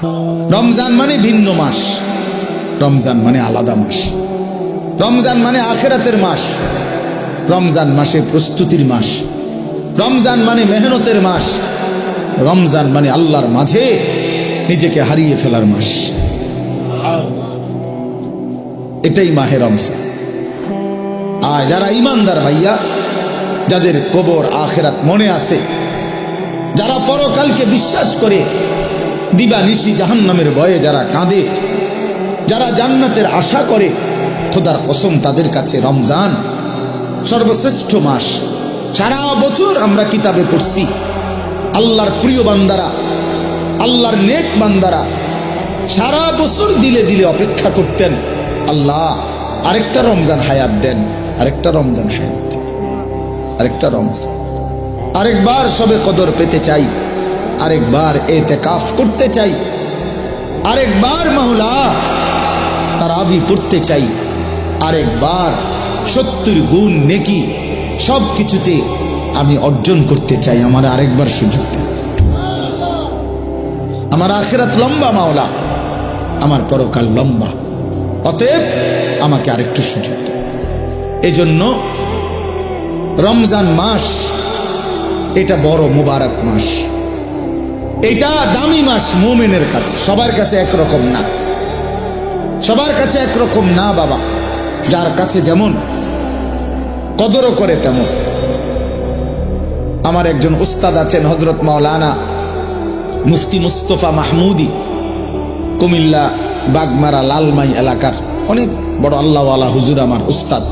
রমজান মানে ভিন্ন মাস, রমজান মানে আলাদা মাস, রমজান মানে আখিরাতের মাস, রমজান মাসে প্রস্তুতির মাস, রমজান মানে মেহনতের মাস, রমজান মানে আল্লাহর মাঝে নিজেকে হারিয়ে ফেলার মাস। এটাই মাহে রমজান। আর যারা ইমানদার ভাইয়া, যাদের কবর আখিরাত মনে আছে, যারা পরকালকে বিশ্বাস করে, দিবা নিশি জাহান্নামের ভয়ে যারা কাঁদে, যারা জান্নাতের আশা করে, খোদার কসম তাদের কাছে রমজান সর্বশ্রেষ্ঠ মাস। সারা বছর আমরা কিতাবে পড়ছি আল্লাহর প্রিয় বান্দারা, আল্লাহর নেক বান্দারা সারা বছর দিলে দিলে অপেক্ষা করতেন, আল্লাহ আরেকটা রমজান হায়াত দেন, আরেকটা রমজান হায়াত দেন, আরেকটা রমজান, আরেকবার সবে কদর পেতে চাই, আরেকবার এতেকাফ করতে চাই, আরেকবার মাওলা তারাবি পড়তে চাই, আরেকবার 70 গুণ নেকি সব কিছুতে আমি অর্জন করতে চাই। আমার আরেকবার সুযোগ দেন। আমার আখিরাত লম্বা মাওলা, আমার পরকাল লম্বা, অতএব আমাকে আরেকটু সুযোগ দেন। এজন্য রমজান মাস এটা বড় মুবারক মাস, এটা দামি মাস মুমিনের কাছে। সবার কাছে একরকম না, সবার কাছে একরকম না বাবা। যার কাছে যেমন কদরও করে তেমন। আমার একজন উস্তাদ আছেন হযরত মাওলানা মুফতি মুস্তফা মাহমুদি, কুমিল্লা বাগমারা লালমাই এলাকার অনেক বড় আল্লাহওয়ালা হুজুর, আমার উস্তাদ।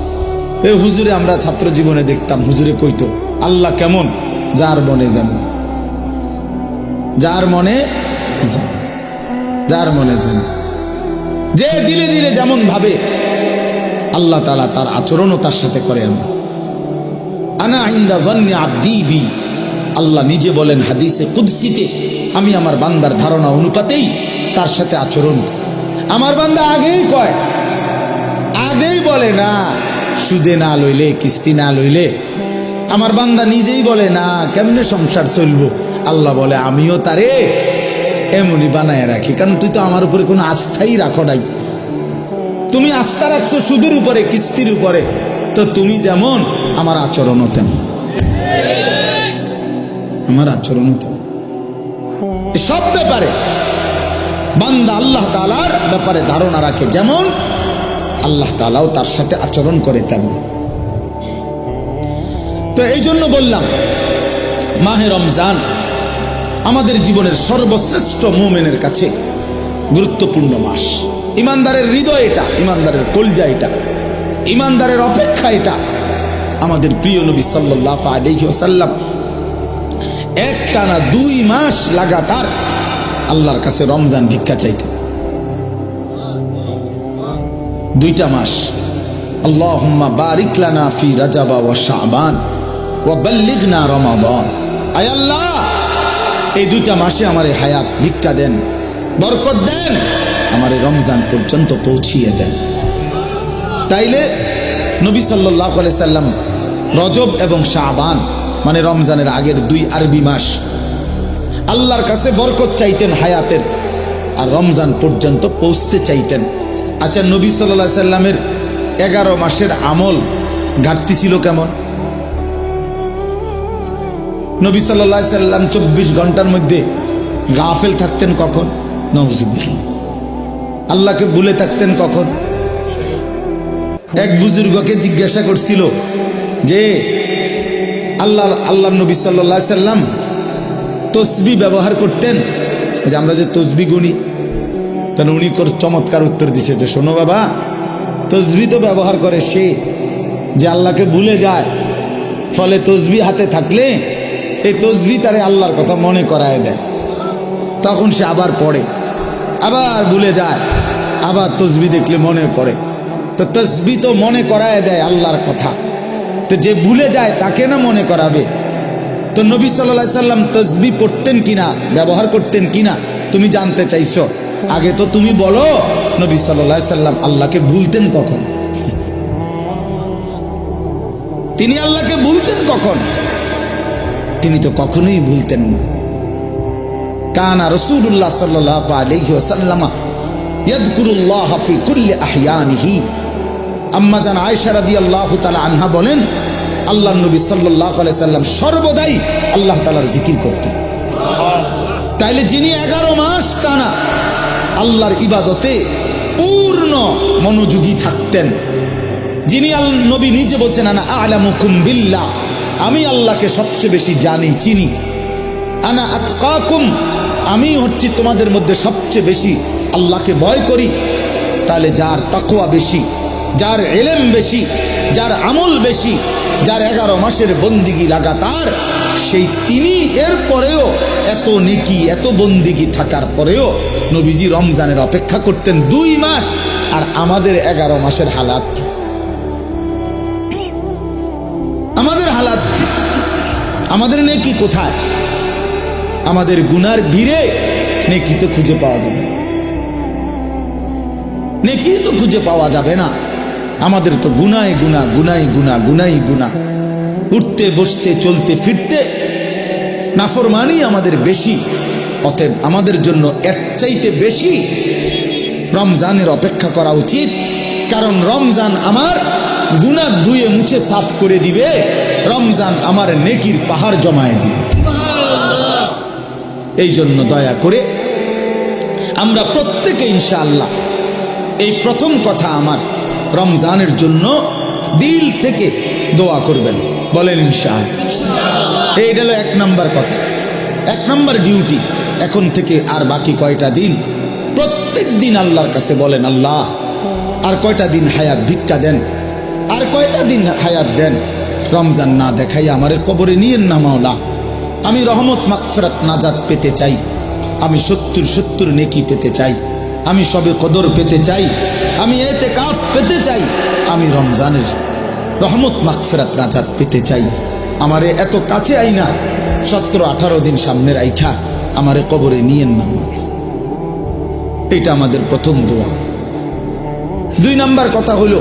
এই হুজুরে আমরা ছাত্র জীবনে দেখতাম, হুজুরে কইতো আল্লাহ কেমন, যার মনে যেমন, যার মনে যার মনে যেমন, যে দিলে দিলে যেমন ভাবে আল্লাহ তাআলা তার আচরণও তার সাথে করে। আনা ইনদা যন্নি আবদি বি, আল্লাহ নিজে বলেন হাদিসে কুদসিতে, আমি আমার বান্দার ধারণা অনুপাতেই তার সাথে আচরণ করি। আমার বান্দা আগেই কয়, আগেই বলে না সুদে না লইলে, কিস্তি না লইলে। আমার বান্দা নিজেই বলে না কেমনে সংসার চলবো। আল্লাহ বলে আমিও তারে এমনই বানায় রাখি, কারণ তুই তো আমার উপরে কোনো আস্থাই রাখো নাই। তুমি আস্থা রাখছো সুদের উপরে, কিস্তির উপরে, তো তুমি যেমন আমার আচরণও তেমন, আমার আচরণও তেমন। সব ব্যাপারে বান্দা আল্লাহ তাআলার ব্যাপারে ধারণা রাখে যেমন, আল্লাহ তাআলাও তার সাথে আচরণ করে তেমন। তো এই জন্য বললাম মাহে রমজান আমাদের জীবনের সর্বশ্রেষ্ঠ মুমিনের কাছে গুরুত্বপূর্ণ মাস। ইমানদারের হৃদয় এটা, ইমানদারের কলজা এটা, ইমানদারের অপেক্ষা এটা। আমাদের প্রিয় নবী সাল্লাল্লাহু আলাইহি ওয়াসাল্লাম একটানা 2 মাস লাগাতার আল্লাহর কাছে রমজান ভিক্ষা চাইতেন। 2টা মাস। আল্লাহুম্মা বারিক লানা ফি রাজাব ওয়া শাবান ওয়া বাল্লিগনা রমাদান। আয় আল্লাহ, এই 2টা মাসে আমারে হায়াত ভিক্ষা দেন, বরকত দেন, আমারে রমজান পর্যন্ত পৌঁছিয়ে দেন। তাইলে নবী সাল্লাল্লাহু আলাইহি সাল্লাম রজব এবং শাবান মানে রমজানের আগের 2 আরবি মাস আল্লাহর কাছে বরকত চাইতেন হায়াতের, আর রমজান পর্যন্ত পৌঁছতে চাইতেন। আচ্ছা, নবী সাল্লাল্লাহু আলাইহি সাল্লামের 11 মাসের আমল ঘাটতি ছিল কেমন? নবী সাল্লাল্লাহু আলাইহি সাল্লাম 24 ঘন্টার মধ্যে গাফেল থাকতেন কখন? নাউযুবিল্লাহ। আল্লাহকে ভুলে থাকতেন কখন? এক বুজুর্গকে জিজ্ঞাসা করছিল যে আল্লাহ নবী সাল্লাল্লাহু আলাইহি সাল্লাম তসবিহ ব্যবহার করতেন, যে আমরা যে তসবিহ গুনি, তাহলে উনি চমৎকার উত্তর দিছে যে শোনো বাবা, তসবিহ তো ব্যবহার করে সে যে আল্লাহকে ভুলে যায়, ফলে তসবিহ হাতে থাকলে এই তসবিহ তারে আল্লাহর কথা মনে করায় দেয়, তখন সে আবার পড়ে, আবার ভুলে যায়, আবার তসবিহ দেখলে মনে পড়ে। তো তসবিহ তো মনে করায় দেয় আল্লাহর কথা, তো যে ভুলে যায় তাকে না মনে করাবে। তো নবী সাল্লাল্লাহু আলাইহি সাল্লাম তসবিহ পড়তেন কিনা, ব্যবহার করতেন কিনা তুমি জানতে চাইছো, আগে তো তুমি বলো নবী সাল্লাল্লাহু আলাইহি সাল্লাম আল্লাহকে ভুলতেন কখন? তিনি আল্লাহকে ভুলতেন কখন? তিনি তো কখনোই ভুলতেন না। কানা রাসূলুল্লাহ সাল্লাল্লাহু আলাইহি ওয়াসাল্লাম ইয়াযকুরুল্লাহ ফি কুল্লি আহইয়ানিহি। আম্মা জান আয়েশা রাদিয়াল্লাহু তাআলা আনহা বলেন, আল্লাহর নবী সাল্লাল্লাহু আলাইহি সাল্লাম সর্বদাই আল্লাহ তাআলার জিকির করতেন। তাইলে যিনি 11 মাস টানা আল্লাহর ইবাদতে পূর্ণ মনোযোগী থাকতেন, যিনি নবী নিজে বলছেন আনা আ'লামুকুম বিল্লাহ, আমি আল্লাহকে সবচেয়ে বেশি জানি চিনি, আনা আতকাকুম, আমি হচ্ছি তোমাদের মধ্যে সবচেয়ে বেশি আল্লাহকে ভয় করি। তাহলে যার তাকওয়া বেশি, যার ইলম বেশি, যার আমল বেশি, যার 11 মাসের বন্দিগি লাগাতার, সেই তিনি এর পরেও এত নেকি এত বন্দিগি থাকার পরেও নবীজি রমজানের অপেক্ষা করতেন 2 মাস। আর আমাদের 11 মাসের হালাত কি? আমাদের হালাত কি? আমাদের নেকি কোথায়? আমাদের গুনার ভিড়ে নেকি তো খুঁজে পাওয়া যাবে, নেকি তো খুঁজে পাওয়া যাবে না। আমাদের তো গুনায় গুনাহ, গুনাই গুনাহ, গুনাই গুনাহ, উঠতে বসতে চলতে ফিরতে নাফরমানি আমাদের বেশি। অতএব আমাদের জন্য এর চাইতে বেশি রমজানের অপেক্ষা করা উচিত, কারণ রমজান আমার গুনাহ ধুয়ে মুছে সাফ করে দিবে, রমজান আমার নেকির পাহাড় জমায়ে দিবে। এই জন্য দয়া করে আমরা প্রত্যেকে ইনশাআল্লাহ এই প্রথম কথা আমার রমজানের জন্য দিল থেকে দোয়া করবেন, বলেন ইনশাআল্লাহ। এইটা হলো 1 নাম্বার কথা, 1 নাম্বার ডিউটি। এখন থেকে আর বাকি কয়টা দিন প্রত্যেক দিন আল্লাহর কাছে বলেন, আল্লাহ আর কয়টা দিন হায়াত ভিক্ষা দেন, আর কয়টা দিন হায়াত দেন, রমজান না দেখাই আমারে কবরে নিয়েন না মাওলা। আমি রহমত মাগফিরাত নাজাত পেতে চাই, আমি 70 নেকি পেতে চাই, আমি সবে কদর পেতে চাই, আমি ইতিকাফ পেতে চাই, আমি রমজানের রহমত মাগফিরাত নাজাত পেতে চাই। আমারে এত কাছে আইনা 17-18 দিন সামনে রাইখা আমারে কবরে নিয়েন না। এটা আমাদের প্রথম দোয়া। 2 নাম্বার কথা হলো,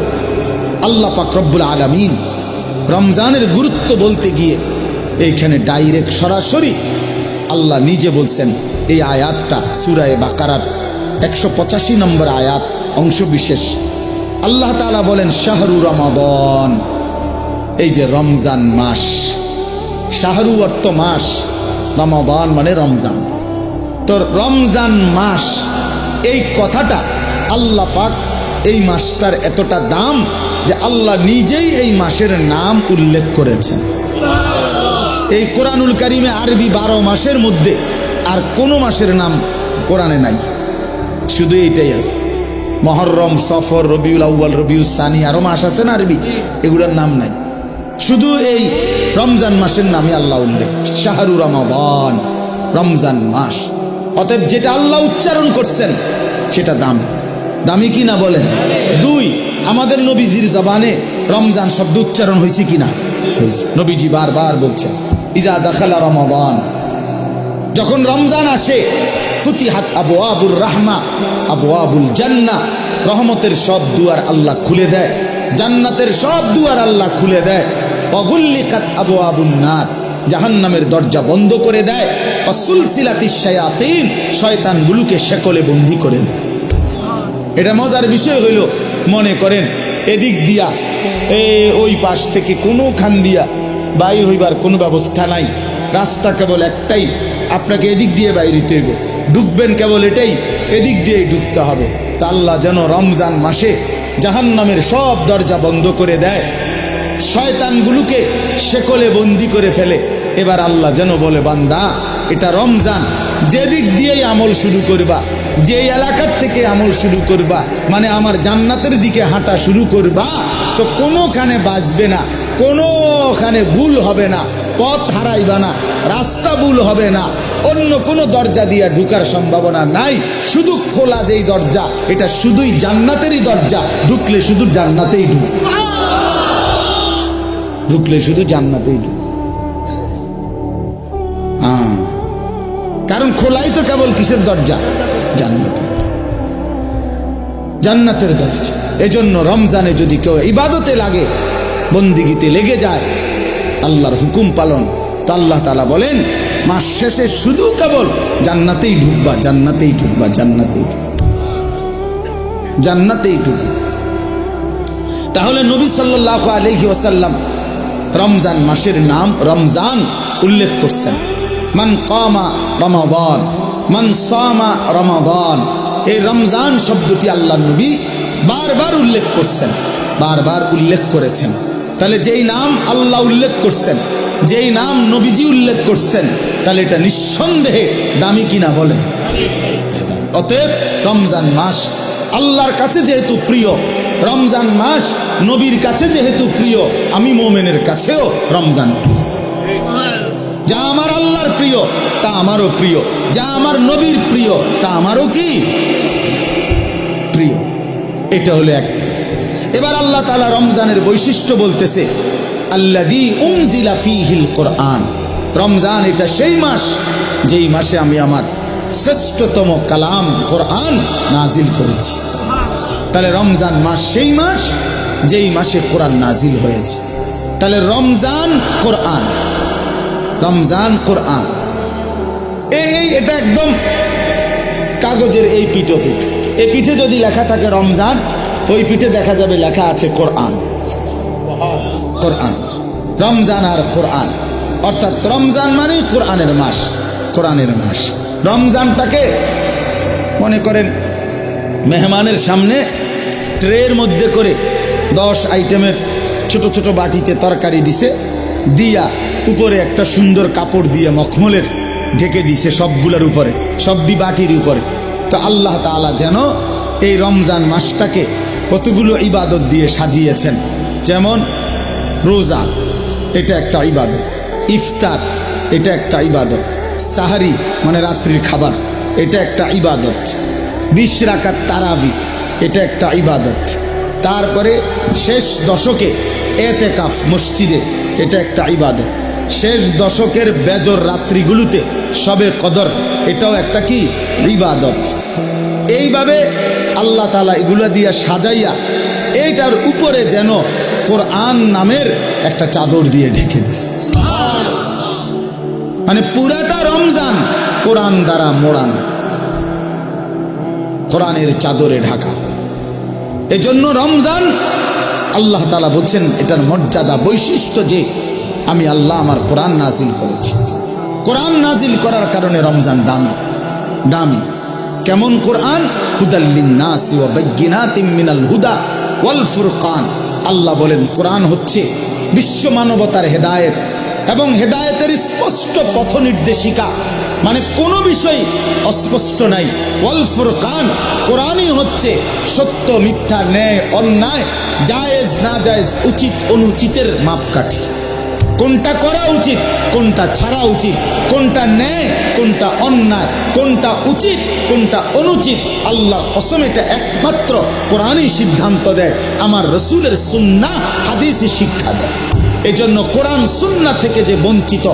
আল্লাহ পাক রব্বুল আলামিন রমজানের গুরুত্ব বলতে গিয়ে এইখানে ডাইরেক্ট সরাসরি আল্লাহ নিজে বলছেন। এই আয়াতটা সূরা বাকারার 185 নম্বর আয়াত অংশ বিশেষ। আল্লাহ তাআলা বলেন, শাহরু রমাদান, এই যে রমজান মাস, শাহরু অর্থ মাস, রমাদান মানে রমজান। তো রমজান মাস, এই কথাটা আল্লাহ পাক এই মাসটার এতটা দাম যে আল্লাহ নিজেই এই মাসের নাম উল্লেখ করেছেন। এই কোরআনুল কারিমে আরবি 12 মাসের মধ্যে আর কোন মাসের নাম কোরআনে নাই, শুধু এইটাই আছে। মুহররম, সফর, রবিউল আউয়াল, রবিউল সানি, আরো মাস আছে না আরবি, এগুলোর নাম নাই। শুধু এই রমজান মাসের নামে আল্লাহ উল্লেখ, শাহরু রমাদান, রমজান মাস। অতএব যেটা আল্লাহ উচ্চারণ করছেন সেটা দামি, দামি কিনা বলেন? 2, আমাদের নবীজির জবানে রমজান শব্দ উচ্চারণ হয়েছে কিনা? নবীজি বারবার বলছেন, ইজা দাখালা রমাদান, যখন রমজান আসে, ফুতিহাত আবওয়াবুর রাহমা, আবওয়াবুল জান্নাহ, রহমতের সব দুয়ার আল্লাহ খুলে দেয়, জান্নাতের সব দুয়ার আল্লাহ খুলে দেয়। ওয়াগুল্লিকাত আবওয়াবুন নার, জাহান্নামের দরজা বন্ধ করে দেয়। ওয়াসুলসিলাতিশ শায়াতিন, শয়তানগুলোকে শেকলে বন্দী করে দেয়। এটা মজার বিষয় হইল, মনে করেন এদিক দিয়া ওই পাশ থেকে কোনো খান দিয়া বাইর হইবার কোনো ব্যবস্থা নাই, রাস্তা কেবল একটাই, আপনাকে এদিক দিয়ে বাইরে হইব, ঢুকবেন কেবল এটাই, এদিক দিয়ে ঢুকতে হবে। তা আল্লাহ যেন রমজান মাসে জাহান্নামের সব দরজা বন্ধ করে দেয়, শয়তানগুলোকে শেকলে বন্দি করে ফেলে। এবার আল্লাহ যেন বলে, বান্দা এটা রমজান, যেদিক দিয়েই আমল শুরু করবা, যে এলাকার থেকে আমল শুরু করবা, মানে আমার জান্নাতের দিকে হাঁটা শুরু করবা, তো কোনোখানে বাঁচবে না, কোনোখানে ভুল হবে না, পথ হারাইবা না, রাস্তা ভুল হবে না, অন্য কোনো দরজা দিয়ে ঢুকার সম্ভাবনা নাই। শুধু খোলা যেই দরজা, এটা শুধুই জান্নাতেরই দরজা, ঢুকলে শুধু জান্নাতেই ঢুকবে, ঢুকলে শুধু জান্নাতেই ঢুকবে। কারণ খোলাই তো কেবল কিসের দরজা? জান্নাতের, জান্নাতের দরজা। এজন্য রমজানে যদি কেউ ইবাদতে লাগে, বন্দিগিতে লেগে যায়, আল্লাহর হুকুম পালন, তো আল্লাহ তাআলা বলেন মাস শেষে শুধু কেবল জান্নাতেই ঢুকবা, জান্নাতেই ঢুকবা, জান্নাতেই জান্নাতেই ঢুকবা। তাহলে নবী সাল্লাল্লাহু আলাইহি ওয়াসাল্লাম রমজান মাসের নাম রমজান উল্লেখ করছেন। মান কামা রমাদান, মান সামা রমাদান, এই রমজান শব্দটি আল্লাহ নবী বারবার উল্লেখ করছেন, বারবার উল্লেখ করেছেন। তাহলে যেই নাম আল্লাহ উল্লেখ করছেন, যেই নাম নবীজি উল্লেখ করছেন, তাহলে এটা নিঃসন্দেহে দামি কিনা বলেন। অতএব রমজান মাস আল্লাহর কাছে যেহেতু প্রিয়, রমজান মাস নবীর কাছে যেহেতু প্রিয়, আমি মোমেনের কাছেও রমজান প্রিয়। যা আমার আল্লাহর প্রিয় তা আমারও প্রিয়, যা আমার নবীর প্রিয় তা আমারও কি প্রিয়। এটা হলো এক। এবার আল্লাহ তাআলা রমজানের বৈশিষ্ট্য বলতেছে, আল্লাযী উনজিলা ফীহিল কোরআন। রমজান এটা সেই মাস যেই মাসে আমি আমার শ্রেষ্ঠতম কালাম কোরআন নাজিল করেছি। তাহলে রমজান মাস সেই মাস যেই মাসে কোরআন নাজিল হয়েছে। তাহলে রমজান কোরআন, রমজান কোরআন, এটা একদম কাগজের এই পিঠোপিঠ। এই পিঠে যদি লেখা থাকে রমজান, ওই পিঠে দেখা যাবে লেখা আছে কোরআন। কোরআন, রমজান আর কোরআন, অর্থাৎ রমজান মানে কোরআনের মাস, কোরআনের মাস। রমজানটাকে মনে করেন মেহমানের সামনে ট্রের মধ্যে করে 10 আইটেমের ছোট ছোট বাটিতে তরকারি দিছে, দিয়া উপরে একটা সুন্দর কাপড় দিয়ে মখমলের ঢেকে দিছে সবগুলোর উপরে, সবটি বাটির উপরে। তো আল্লাহ তাআলা যেন এই রমজান মাসটাকে কতগুলো ইবাদত দিয়ে সাজিয়েছেন। যেমন রোজা, এটা একটা ইবাদত। ইফতার, এটা একটা ইবাদত। সাহারি মানে রাত্রির খাবার, এটা একটা ইবাদত। 20 রাকাত তারাবি, এটা একটা ইবাদত। তারপরে শেষ দশকে এতেকাফ মসজিদে, এটা একটা ইবাদত। শেষ দশকের বেজর রাত্রিগুলোতে শবে কদর, এটাও একটা কি ইবাদত। এইভাবে আল্লাহ তাআলা এগুলা দিয়া সাজাইয়া এইটার উপরে যেন কোরআন নামের একটা চাদর দিয়ে ঢেকে দিছে। মানে পুরাটা রমজান কোরআন দ্বারা মোড়ানো, কোরআনের চাদরে ঢাকা। এজন্য রমজান আল্লাহ তাআলা বলছেন এটার মর্যাদা, বৈশিষ্ট্য যে আমি আল্লাহ আমার কোরআন নাজিল করেছি। কোরআন নাজিল করার কারণে রমজান দামি। দামি কেমন কোরআন? হুদাল লিন্নাসি ওয়া বাইয়িনাতিম মিনাল হুদা ওয়াল ফুরকান। আল্লাহ বলেন কোরআন হচ্ছে বিশ্ব মানবতার হেদায়েত এবং হেদায়েতের স্পষ্ট পথ নির্দেশিকা, মানে কোনো বিষয় অস্পষ্ট নাই। ওয়াল ফুরকান, কোরআনই হচ্ছে সত্য মিথ্যা, ন্যায় অন্যায়, জায়েজ না জায়েজ, উচিত অনুচিতের মাপকাঠি। কোনটা করা উচিত, কোনটা ছাড়া উচিত, কোনটা ন্যায়, কোনটা অন্যায়, কোনটা উচিত, কোনটা অনুচিত, আল্লাহর কসম এটা একমাত্র কোরআনই সিদ্ধান্ত দেয়। আমার রসুলের সুন্নাহ হাদিসই শিক্ষা দেয়। এজন্য কোরআন সুন্নাহ থেকে যে বঞ্চিত,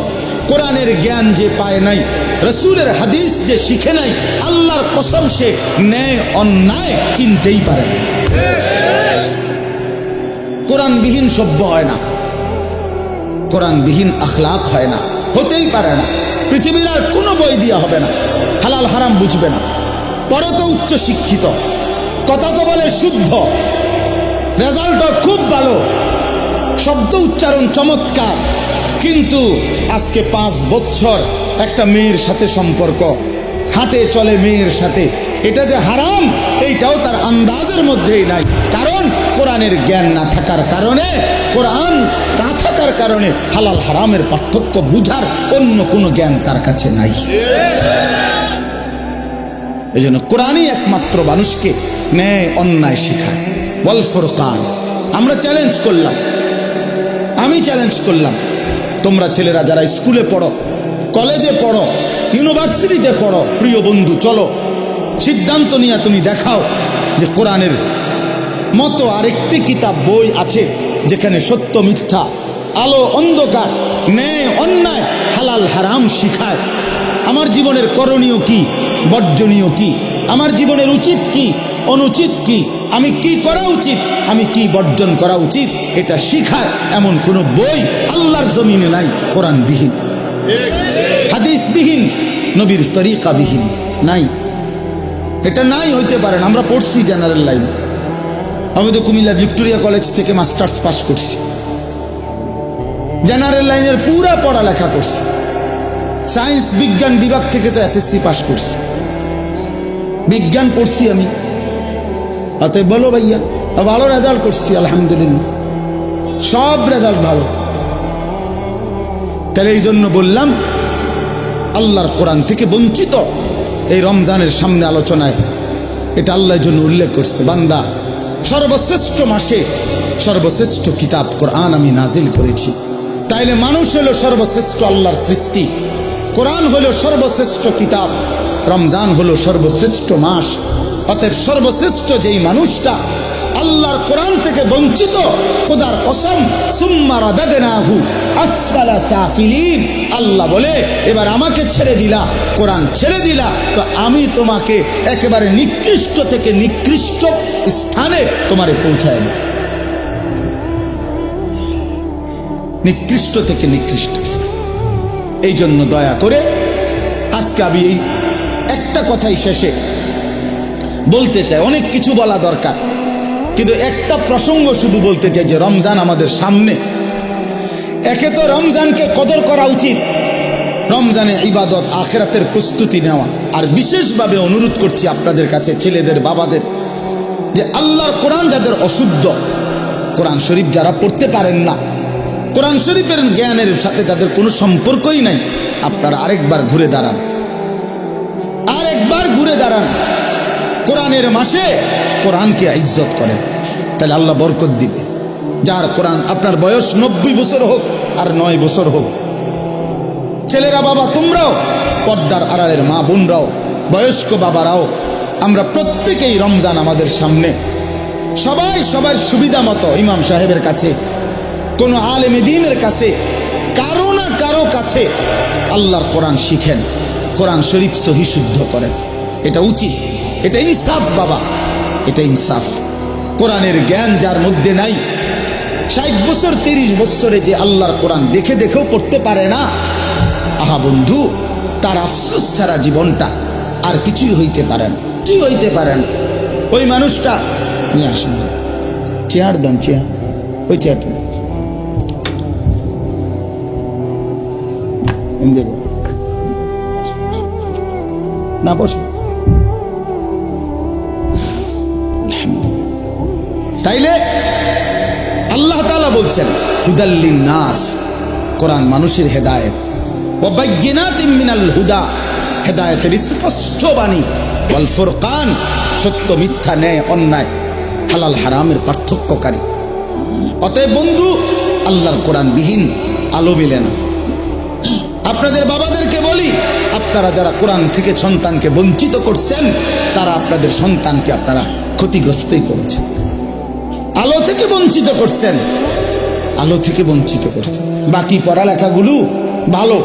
কোরআনের জ্ঞান যে পায় নাই, রসুলের হাদিস যে শিখে নাই, আল্লাহর কসম সে ন্যায় অন্যায় চিনতেই পারে না। কোরআনবিহীন সভ্য হয় না, কোরআনবিহীন আখলাক হয় না, হতেই পারে না। পৃথিবীর আর কোনো বই দিয়া হবে না, হালাল হারাম বুঝবে না। পরে তো উচ্চ শিক্ষিত, কথা তো বলে শুদ্ধ, রেজাল্টও খুব ভালো, শব্দ উচ্চারণ চমৎকার, কিন্তু আজকে 5 বছর একটা মেয়ের সাথে সম্পর্ক, হাঁটে চলে মেয়ের সাথে, এটা যে হারাম এইটাও তার আন্দাজের মধ্যেই নাই। কারণ কোরআনের জ্ঞান না থাকার কারণে, কোরআন না থাকার কারণে হালাল হারামের পার্থক্য বুঝার অন্য কোনো জ্ঞান তার কাছে নাই। এই জন্য কোরআনই একমাত্র মানুষকে ন্যায় অন্যায় শেখায়। ওয়াল ফুরকান। আমরা চ্যালেঞ্জ করলাম, আমি চ্যালেঞ্জ করলাম, তোমরা ছেলেরা যারা স্কুলে পড়ো, কলেজে পড়ো, ইউনিভার্সিটিতে পড়ো, প্রিয় বন্ধু চলো সিদ্ধান্ত নিয়ে তুমি দেখাও যে কোরআনের মতো আরেকটি কিতাব বই আছে যেখানে সত্য মিথ্যা, আলো অন্ধকার, ন্যায় অন্যায়, হালাল হারাম শিখায়। আমার জীবনের করণীয় কি, বর্জনীয় কি, আমার জীবনের উচিত কি, অনুচিত কি, আমি কি করা উচিত, আমি কি বর্জন করা উচিত, এটা শিখায় এমন কোনো বই আল্লাহর জমিনে নাই কোরআনবিহীন। হাদিসবিহীন, নবীর তরিকাবিহীন নাই। এটা নাই হইতে পারে না। আমরা পড়ছি জেনারেল লাইন, আমি তো কুমিল্লা ভিক্টোরিয়া কলেজ থেকে মাস্টার্স পাস করছি, জেনারেল লাইনের পুরা পড়ালেখা করছি, সায়েন্স বিজ্ঞান বিভাগ থেকে তো এসএসসি পাস করছি, বিজ্ঞান পড়ছি আমি। অতএব বলো ভাইয়া, ভালো রেজাল্ট করছি আলহামদুলিল্লাহ, সব রেজাল্ট ভালো। তাহলে এই জন্য বললাম, আল্লাহর কোরআন থেকে বঞ্চিত এই রমজানের সামনে আলোচনায় এটা আল্লাহর জন্য উল্লেখ করছে, বান্দা সর্বশ্রেষ্ঠ মাসে সর্বশ্রেষ্ঠ কিতাব কোরআন আমি নাজিল করেছি। তাইলে মানুষ হলো সর্বশ্রেষ্ঠ আল্লাহর সৃষ্টি, কোরআন হলো সর্বশ্রেষ্ঠ কিতাব, রমজান হলো সর্বশ্রেষ্ঠ মাস। অতএব সর্বশ্রেষ্ঠ যেই মানুষটা আল্লাহর কোরআন থেকে বঞ্চিত, খোদার কসম, সুম্মা রাদাদনাহু আসফালা সাফিলিন, আল্লাহ বলে এবার আমাকে ছেড়ে দিলা, কোরআন ছেড়ে দিলা, তো আমি তোমাকে একেবারে নিকৃষ্ট থেকে নিকৃষ্ট স্থানে তোমারে পৌঁছায় দেব, নিকৃষ্ট থেকে নিকৃষ্ট স্থান। এই জন্য দয়া করে আজকে আমি এই একটা কথাই শেষে বলতে চাই, অনেক কিছু বলা দরকার, কিন্তু একটা প্রসঙ্গ শুধু বলতে চাই যে রমজান আমাদের সামনে। একে তো রমজানকে কদর করা উচিত, রমজানে ইবাদত আখিরাতের প্রস্তুতি নেওয়া। আর বিশেষভাবে অনুরোধ করছি আপনাদের কাছে, ছেলেদের বাবাদের, যে আল্লাহর কোরআন যাদের অশুদ্ধ, কোরআন শরীফ যারা পড়তে পারেন না, কোরআন শরীফের জ্ঞানের সাথে যাদের কোনো সম্পর্কই নাই, আপনারা আরেকবার ঘুরে দাঁড়ান, আরেকবার ঘুরে দাঁড়ান। কোরআনের মাসে কোরআনকে ইজ্জত করেন, তাহলে আল্লাহ বরকত দিবে। যার কোরআন, আপনার বয়স 90 বছর হোক আর 9 বছর হোক, ছেলেরা বাবা তোমরাও, পর্দার আড়ালের মা বোনরাও, বয়স্ক বাবারাও, আমরা প্রত্যেকেই রমজান আমাদের সামনে, সবাই সবার সুবিধা মতো ইমাম সাহেবের কাছে, কোনো আলেম দ্বীনের কাছে, কারো না কারো কাছে আল্লাহর কোরআন শিখেন, কোরআন শরীফ সহি শুদ্ধ করেন। এটা উচিত, এটা ইনসাফ বাবা, এটা ইনসাফ। কোরআনের জ্ঞান যার মধ্যে নাই, 60 বছর 30 বছরে যে আল্লাহর কোরআন দেখে দেখেও পড়তে পারে না, আহা বন্ধু, তার আফসোস ছাড়া জীবনটা আর কিছুই হইতে পারে না, কি হইতে পারে না। ওই মানুষটা নিয়ে আসেন, চেয়ার দেন, চেয়ার, ওই চেয়ারটা না, বসে। তাইলে আল্লাহ তাআলা বলছেন হুদাল্লিন নাস, কোরআন মানুষের হেদায়েত, ওয়া বাইয়িনাতিম মিনাল হুদা, হেদায়েতের স্পষ্ট বাণী, ওয়াল ফুরকান, সত্য মিথ্যা, ন্যায় অন্যায়, হালাল হারামের পার্থক্যকারী। অতএব বন্ধু, আল্লাহর কোরআন বিহীন আলো মেলে না। আপনাদের বাবাদেরকে বলি, আপনারা যারা কোরআন থেকে সন্তানকে বঞ্চিত করছেন, তারা আপনাদের সন্তানকে আপনারা ক্ষতিগ্রস্তই করেছেন। আলো থেকে বঞ্চিত করছেন, আলো থেকে বঞ্চিত করছেন। বাকি পড়ালেখাগুলো ভালো,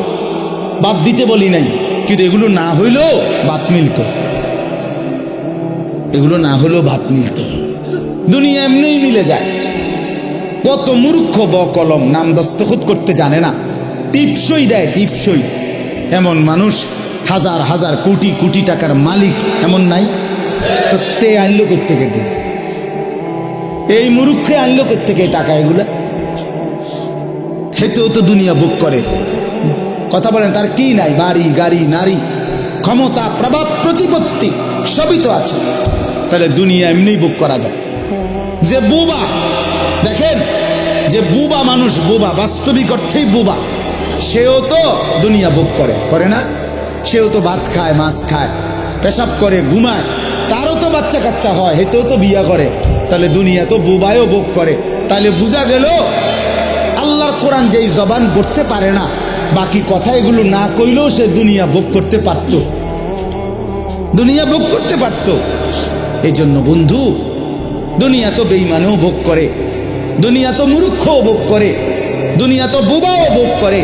বাদ দিতে বলি নাই, কিন্তু এগুলো না হইলেও ভাত মিলত, এগুলো না হলেও ভাত মিলত। দুনিয়া এমনিই মিলে যায়। কত মূর্খ বকলম, নাম দস্তখত করতে জানে না, টিপসই দেয়, টিপসই। এমন মানুষ হাজার হাজার কোটি কোটি টাকার মালিক এমন নাই? তো তে আনলো কোত্থেকে? এই মূর্খে আনলো কোত্থেকে টাকা? এগুলা হেতেও তো দুনিয়া বুক করে। কথা বলেন, তার কি নাই? বাড়ি গাড়ি, নারী, ক্ষমতা, প্রভাব, প্রতিপত্তি সবই তো আছে। তাহলে দুনিয়া এমনি বুক করা যায়। যে বুবা, দেখেন, যে বুবা মানুষ, বুবা, বাস্তবিক অর্থেই বুবা, সেও তো দুনিয়া বুক করে, করে না? সেও তো ভাত খায়, মাছ খায়, পেশাব করে, ঘুমায়, তারও তো বাচ্চা কাচ্চা হয়, হেতেও তো বিয়া করে। তাহলে দুনিয়া তো বুবায়ও ভোগ করে। তাহলে বোঝা গেল আল্লাহর কোরআন যেই জবান পড়তে পারে না, বাকি কথা এগুলো না কইলেও সে দুনিয়া ভোগ করতে পারত, দুনিয়া ভোগ করতে পারত। এই জন্য বন্ধু, দুনিয়া তো বেঈমানও ভোগ করে, দুনিয়া তো মূর্খও ভোগ করে, দুনিয়া তো বোবাও ভোগ করে,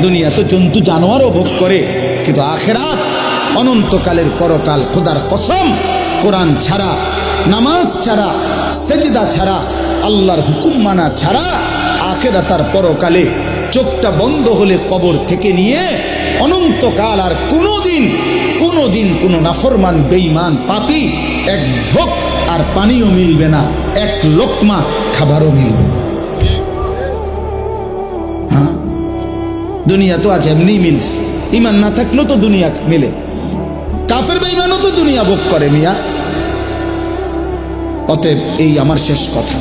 দুনিয়া তো জন্তু জানোয়ারও ভোগ করে, কিন্তু আখিরাত, অনন্তকালের পরকাল, খোদার কসম, কোরআন ছাড়া, নামাজ ছাড়া, সেজদা ছাড়া, আল্লাহর হুকুম মানা ছাড়া আখিরাত আর পরকালে চোখটা বন্ধ হলে কবর থেকে নিয়ে অনন্তকাল আর কোনোদিন কোনো নাফরমান বেঈমান পাপী এক ঢোক আর পানিও মিলবে না, এক লোকমা খাবারও মিলবে। হ্যাঁ, দুনিয়া তো আজ এমনি মিলছে, ইমান না থাকলেও তো দুনিয়া মিলে, কাফের বেঈমানও তো দুনিয়া ভোগ করে মিয়া। অতএব এই আমার শেষ কথা,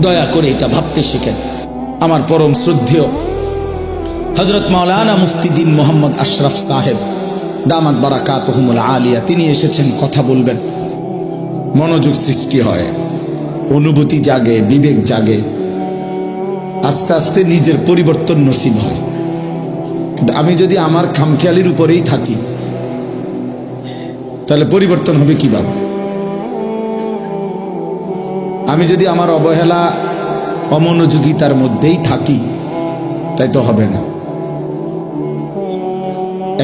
দয়া করে এটা ভাবতে শিখেন। আমার পরম শ্রদ্ধেয় হযরত মাওলানা মুফতি দ্বীন মোহাম্মদ আশরাফ সাহেব দামাত বারাকাতুহুমুল আলিয়া, তিনি এসেছেন, কথা বলবেন। মনোযোগ সৃষ্টি হয়, অনুভূতি জাগে, বিবেক জাগে, আস্তে আস্তে নিজের পরিবর্তন নসিব হয়। কিন্তু আমি যদি আমার খামখেয়ালির উপরেই থাকি তাহলে পরিবর্তন হবে কিভাবে? আমি যদি আমার অবহেলা অমনোযোগিতার মধ্যেই থাকি তাই তো হবে না।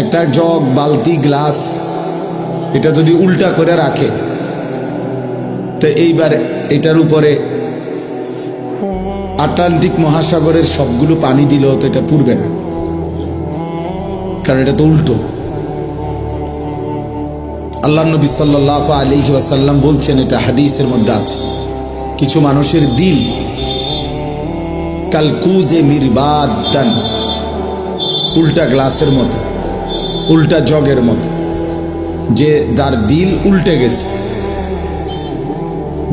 একটা জগ, বালতি, গ্লাস এটা যদি উল্টা করে রাখে তো এইবার এটার উপরে আটলান্টিক মহাসাগরের সবগুলো পানি দিলেও তো এটা পুড়বে না, কারণ এটা তো উল্টো। আল্লাহ নবী সাল্লাল্লাহু আলাইহি ওয়াসাল্লাম বলছেন, এটা হাদিসের মধ্যে আছে, কিছু মানুষের দিল কালকুজে মিরবাদান, উল্টা গ্লাসের মতো, উল্টা জগের মতো, যে যার দিল উল্টে গেছে,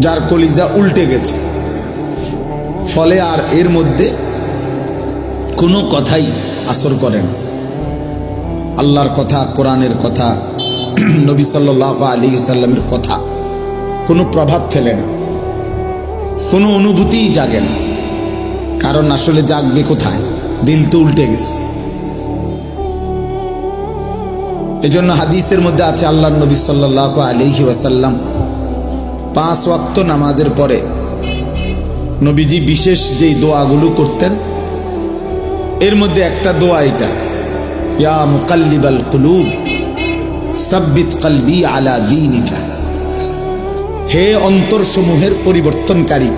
যার কলিজা উল্টে গেছে, ফলে আর এর মধ্যে কোনো কথাই আসর করে না। আল্লাহর কথা, কোরআনের কথা, নবী সাল্লাল্লাহু আলাইহি সাল্লামের কথা কোনো প্রভাব ফেলে না, কোনো অনুভূতিই জাগে না। কারণ আসলে জাগবে কোথায়? দিল তো উল্টে গেছে। এজন্য হাদিসের মধ্যে আছে, আল্লাহর নবী সাল্লাল্লাহু আলাইহি ওয়াসাল্লাম 5 ওয়াক্ত নামাজের পরে নবীজি বিশেষ যেই দোয়াগুলো করতেন, এর মধ্যে একটা দোয়া এটা, ইয়া মুকাল্লিবাল কুলুব সাব্বিত কলবি আলা দীনিকা, হে অন্তরসমূহের পরিবর্তনকারী,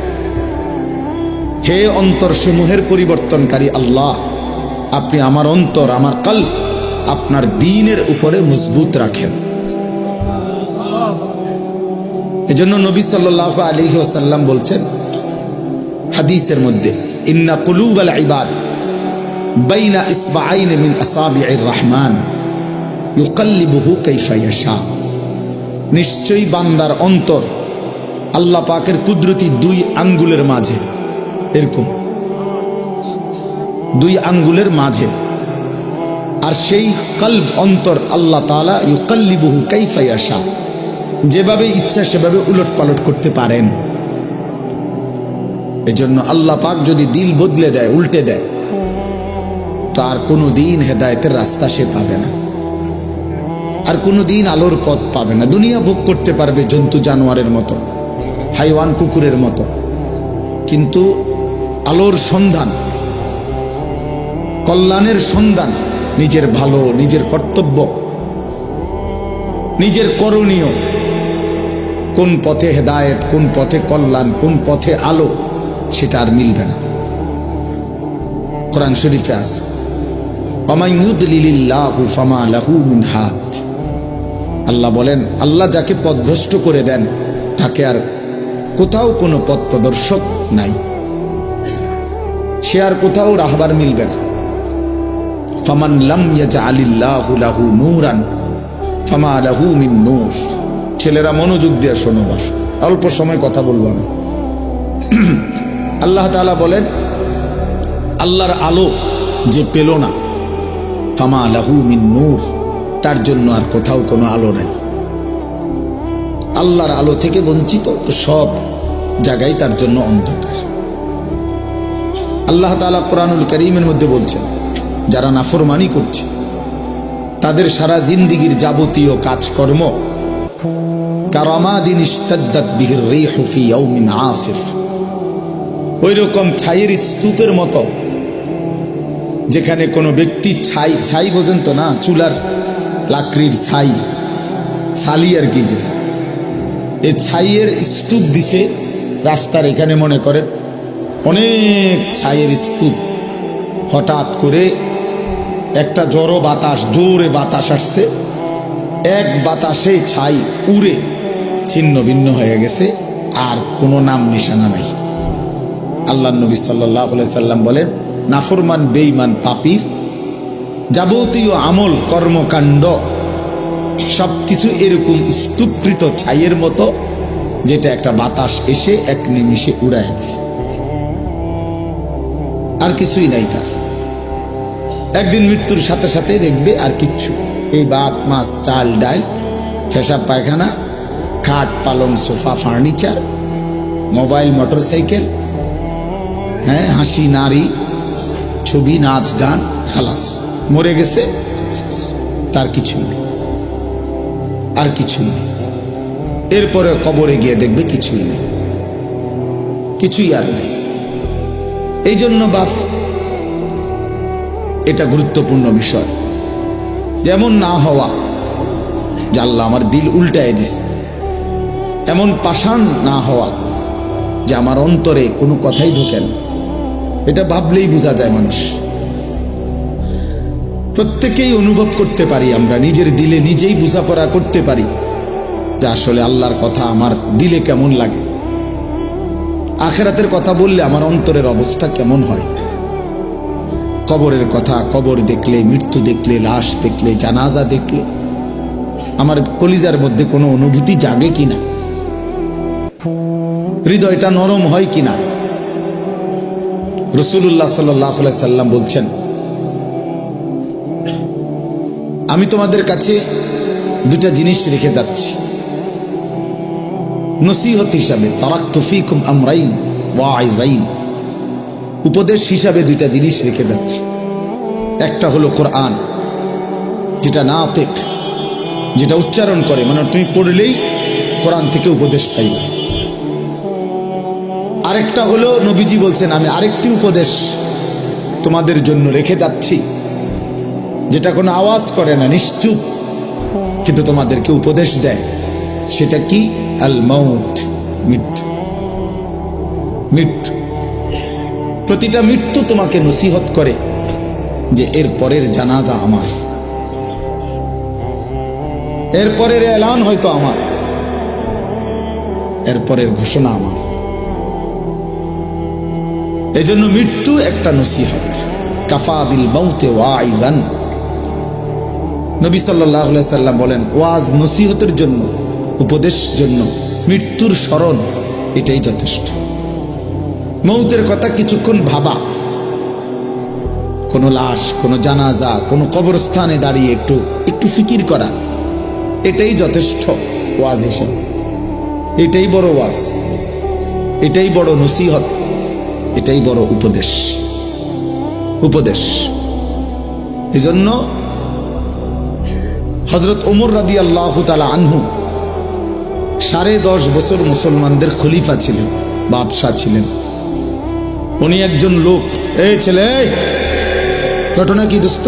হে অন্তরসমূহের পরিবর্তনকারী আল্লাহ, আপনি আমার অন্তর, আমার কলব আপনার দ্বীনের উপরে মজবুত রাখেন। এজন্য নবী সাল্লাল্লাহু আলাইহি ওয়াসাল্লাম বলছেন হাদিসের মধ্যে, ইন্না কুলুবাল ইবাদ বাইনা ইসবাআইন মিন আসাবি'ir রহমান ইউকাল্লিবুহু কাইফা ইয়াশা, নিশ্চয়ই বান্দার অন্তর আল্লাহ পাকের কুদরতি 2 আঙ্গুলের মাঝে, এরকম 2 আঙ্গুলের মাঝে, আর সেই কলব, অন্তর আল্লাহ তাআলা ইউকাল্লিবুহু কাইফা ইয়াশা, যেভাবে ইচ্ছা সেভাবে উলট পালট করতে পারেন। এজন্য আল্লাহ পাক যদি দিল বদলে দেয়, উল্টে দেয়, তো আর কোনো দিন হেদায়েতের রাস্তা সে পাবে না, আর কোনো দিন আলোর পথ পাবে না। দুনিয়া ভোগ করতে পারবে জন্তু জানোয়ারের মতো, হাইওয়ান কুকুরের মতো, কিন্তু আলোর সন্ধান, কল্যাণের সন্ধান, নিজের ভালো, নিজের কর্তব্য, নিজের করণীয়, কোন পথে হেদায়েত, কোন পথে কল্যাণ, কোন পথে আলো, সেটা আর মিলবে না। কোরআন শরীফে আছে, ওয়ামান ইউদলিলিল্লাহু ফামা লাহু মিন হাদ, আল্লাহ বলেন, আল্লাহ যাকে পথভ্রষ্ট করে দেন তাকে আর কোথাও কোনো পথ প্রদর্শক নাই, সে আর কোথাও রাহবার মিলবে না। ফামান লাম ইয়াজআলিল্লাহু লাহু নূরান ফামা লাহু মিন নূর। ছেলেরা মনোযোগ দিয়ে শোনো, অল্প সময় কথা বলবো আমি। আল্লাহ তাআলা বলেন, আল্লাহর আলো যে পেল না, ফামা লাহু মিন নূর, তার জন্য আর কোথাও কোনো আলো নাই। আল্লাহর আলো থেকে বঞ্চিত, তো সব জায়গায় তার জন্য অন্ধকার। আল্লাহ তাআলা কোরআনুল কারীমের মধ্যে বলছেন, যারা নাফরমানি করছে তাদের সারা জিন্দেগীর যাবতীয় কাজকর্ম কারামাদিন ইশতাদ্দাত বিহির রিহু ফি ইয়াউমিন আসিফ, ওই রকম ছাইয়ের স্তূপের মতো, যেখানে কোনো ব্যক্তি ছাই বোঝেন তো না, চুলার লাকড়ির ছাই, ছালি আর কি, এই ছাইয়ের স্তূপ দিছে রাস্তার এখানে, মনে করেন অনেক ছাইয়ের স্তূপ, হঠাৎ করে একটা জড়ো বাতাস, জোরে বাতাস আসছে, এক বাতাসে ছাই উড়ে ছিন্ন ভিন্ন হয়ে গেছে, আর কোনো নাম নিশানা নাই। আল্লাহ নবী সাল্লাল্লাহু আলাইহি সাল্লাম বলেন, নাফরমান বেঈমান পাপীর যাবতীয় আমল কর্মকাণ্ড সবকিছু এরকম স্তূপকৃত ছাইয়ের মতো, যেটা একটা বাতাস এসে এক নিমিষে উড়ায় গেছে, আর কিছুই নাই তার। একদিন মৃত্যুর সাথে সাথে দেখবে আর কিচ্ছু, এই ভাত মাছ চাল ডাল পেশাব পায়খানা, খাট পালং সোফা ফার্নিচার, মোবাইল মোটরসাইকেল, হ্যাঁ হাসি নারী ছবি নাচ গান, খালাস, মরে গেছে, তার কিছুই নেই, আর কিছুই নেই। এরপরে কবরে গিয়ে দেখবে কিছুই নেই, কিছুই আর নেই। এই জন্য বাপ, এটা গুরুত্বপূর্ণ বিষয়। যেমন না হওয়া, যে আল্লাহ আমার দিল উল্টায় দিছে, এমন পাষাণ না হওয়া যে আমার অন্তরে কোনো কথাই ঢোকে না। এটা ভাবলেই বোঝা যায় মানুষ। প্রত্যেকেই অনুভব করতে পারি, আমরা নিজের দিলে নিজেই বোঝাপড়া করতে পারি যে আসলে আল্লাহর কথা আমার দিলে কেমন লাগে, আখিরাতের কথা বললে আমার অন্তরের অবস্থা কেমন হয়। কবরের কথা, কবর দেখলে, মৃত্যু দেখলে, লাশ দেখলে, জানাজা দেখলে আমার কলিজার মধ্যে কোনো অনুভূতি জাগে কিনা, হৃদয়টা নরম হয় কিনা। রাসূলুল্লাহ সাল্লাল্লাহু আলাইহি সাল্লাম বলছেন, আমি তোমাদের কাছে দুটা জিনিস রেখে যাচ্ছি নসিহত হিসাবে, তারাকতু ফীকুম আমরাইন ওয়াইজাইন, উপদেশ হিসাবে দুইটা জিনিস রেখে যাচ্ছি। একটা হলো কোরআন, যেটা নাতিক, যেটা উচ্চারণ করে, মানে তুমি পড়লেই কোরআন থেকে উপদেশ পাইবে। আরেকটা হলো নবীজি বলছেন, আমি আরেকটি উপদেশ তোমাদের জন্য রেখে যাচ্ছি, যেটা কোনো আওয়াজ করে না, নিশ্চুপ, কিন্তু তোমাদেরকে উপদেশ দেয়। সেটা কি? আল মাউত, মৃত্যু। মৃত্যু, প্রতিটা মৃত্যু তোমাকে নসিহত করে যে এর পরের জানাজা আমার, এর পরের এলান হয়তো আমার, এর পরের ঘোষণা আমার। এজন্য মৃত্যু একটা নসিহত। কাফা বিল মাউতে ওয়াইজান, নবী সাল্লাল্লাহু আলাইহি সাল্লাম বলেন, ওয়াজ নসিহতের জন্য, উপদেশ জন্য মৃত্যুর স্মরণ এটাই যথেষ্ট। মৌতের কথা কিছুক্ষণ ভাবা, কোনো লাশ, কোনো জানাজা, কোনো কবরস্থানে দাঁড়িয়ে একটু একটু ফিকির করা, এটাই যথেষ্ট ওয়াজ হিসেবে। এটাই বড় ওয়াজ, এটাই বড় নসিহত, এটাই বড় উপদেশ। উপদেশ। এজন্য হযরত ওমর রাদিয়াল্লাহু তাআলা আনহু 10.5 বছর মুসলমানদের খলিফা ছিলেন, বাদশাহ ছিলেন। উনি একজন লোক, এই ছেলে, ঘটনা কি দোস্ত,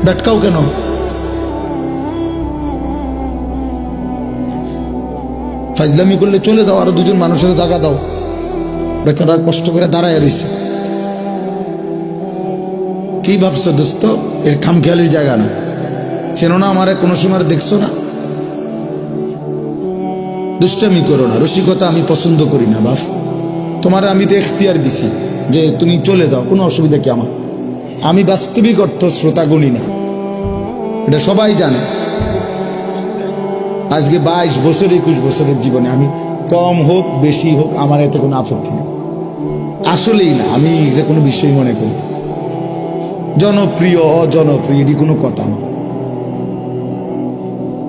ব্যাটকাও কেন? ফাজলামি করলে চলে দাও, আরো দুজন মানুষের জায়গা দাও, বেচারা কষ্ট করে দাঁড়ায় রয়েছে। কি ভাবছো দোস্ত? এর খামখেয়ালির জায়গা না। চেনো না আমারে, কোনো সময় দেখছো না? দুষ্টামি করো না, রসিকতা আমি পছন্দ করি না বাপ। তোমার আমি তো এখতিয়ার দিছি যে তুমি চলে যাও, কোনো অসুবিধা কি আমার? আমি বাস্তবিক অর্থ শ্রোতা গুলি না, এটা সবাই জানে। আজকে 22 বছর 21 বছরের জীবনে আমি কম হোক বেশি হোক আমার এতে কোনো আপত্তি নেই, আসলেই না। আমি এটা কোনো বিষয় মনে করি, জনপ্রিয় অজনপ্রিয় এটি কোনো কথা না,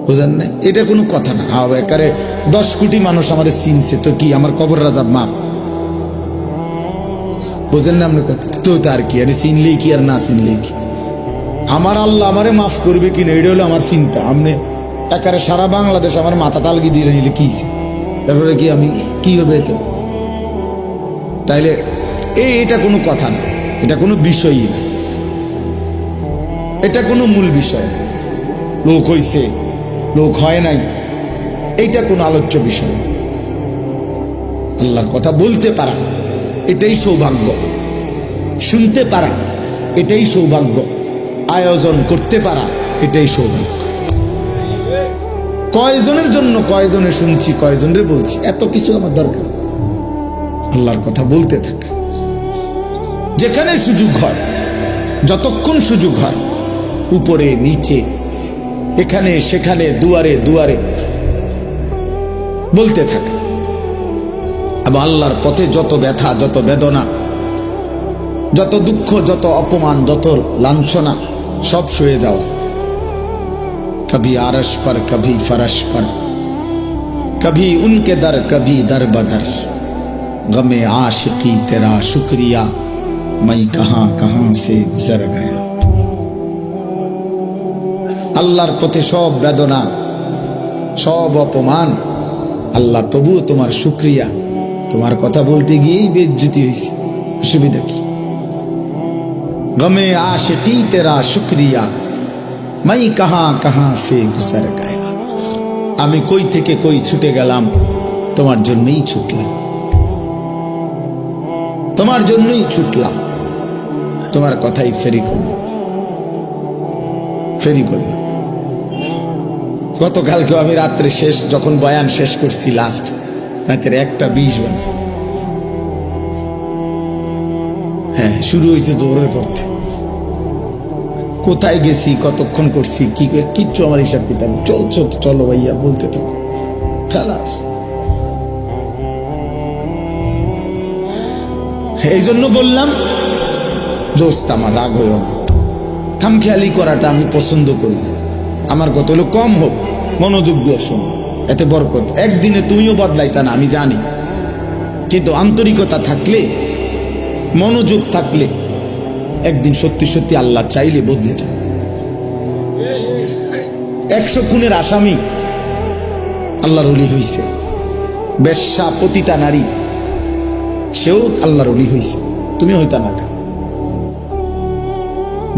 বুঝেন না? এটা কোনো কথা না। একারে 10 কোটি মানুষ আমার চিনছে, তো কি আমার কবর রাজাব মাপ? বুঝেন না আপনার কথা? তো তার কি, আরে চিনলেই কি আর না চিনলেই কি? আমার আল্লাহ আমারে মাফ করবে কিনা, এটা হলো আমার চিন্তা। আপনি একারে সারা বাংলাদেশ আমার মাথা তালগি দিয়ে নিলে কি, তারপরে কি আমি কি হবে এতে? তাইলে এটা কোনো কথা না, এটা কোনো বিষয়ই না, এটা কোনো মূল বিষয় না। লোক হইছে, লোক হয় নাই, এইটা কোনো আলোচ্য বিষয় না। আল্লাহর কথা বলতে পারা এটাই সৌভাগ্য, শুনতে পারা এটাই সৌভাগ্য, আয়োজন করতে পারা এটাই সৌভাগ্য। কয়জনের জন্য কয়জনে শুনছি, কয়জনের বলছি, এত কিছু আমার দরকার। আল্লাহর কথা বলতে থাকা, যেখানে সুযোগ হয়, যতক্ষণ সুযোগ হয়, উপরে নিচে, এখানে সেখানে, দুয়ারে দুয়ারে বলতে থাকা। এবং আল্লাহর পথে যত ব্যথা, যত বেদনা, যত দুঃখ, যত অপমান, যত লাঞ্ছনা, সব সয়ে যাওয়া। কবি আরশ পর, কবি ফরশ পর, কবি উনকে দর, কবি দর বদর, গমে आशिकी तेरा शुक्रिया, मैं कहां कहां से गुजर गया। আল্লাহর পথে সব বেদনা, সব অপমান, আল্লাহ তবুও তোমার শুকরিয়া। তোমার কথা বলতে গিয়েই বেইজ্জতি হয়েছে, অসুবিধা কি? গমে आशिकी तेरा शुक्रिया, मैं कहां कहां से गुजर गया। আমি কই থেকে কই ছুটে গেলাম, তোমার জন্যই ছুটলাম, তোমার জন্যই ছুটলাম, তোমার কথাই ফেরি করলাম, ফেরি করলাম। গতকালকেও আমি রাত্রে শেষ যখন বয়ান শেষ করছি, লাস্ট রাতের 1:20 বাজে, হ্যাঁ শুরু হয়েছে জোরের পড়তে। কোথায় গেছি, কতক্ষণ করছি, কি কিচ্ছু আমার হিসাব কিতাব, চলো ভাইয়া বলতে থাকো, খালাস। এই জন্য বললাম দোস্ত, আমার রাগ হইও না, খামখেয়ালি করাটা আমি পছন্দ করি। আমার কথা হলো কম হোক, মনোযোগ দিয়ে শোনো, এতে বরকত। একদিনে তুমিও বদলাইতা না আমি জানি, কিন্তু আন্তরিকতা থাকলে, মনোযোগ থাকলে একদিন সত্যি সত্যি আল্লাহ চাইলে বদলে যায়। 100 খুনের আসামি আল্লাহর ওলি হইছে, বেশ্যা পতিতা নারী সেও আল্লাহর ওলি হইছে, তুমি হইতা না।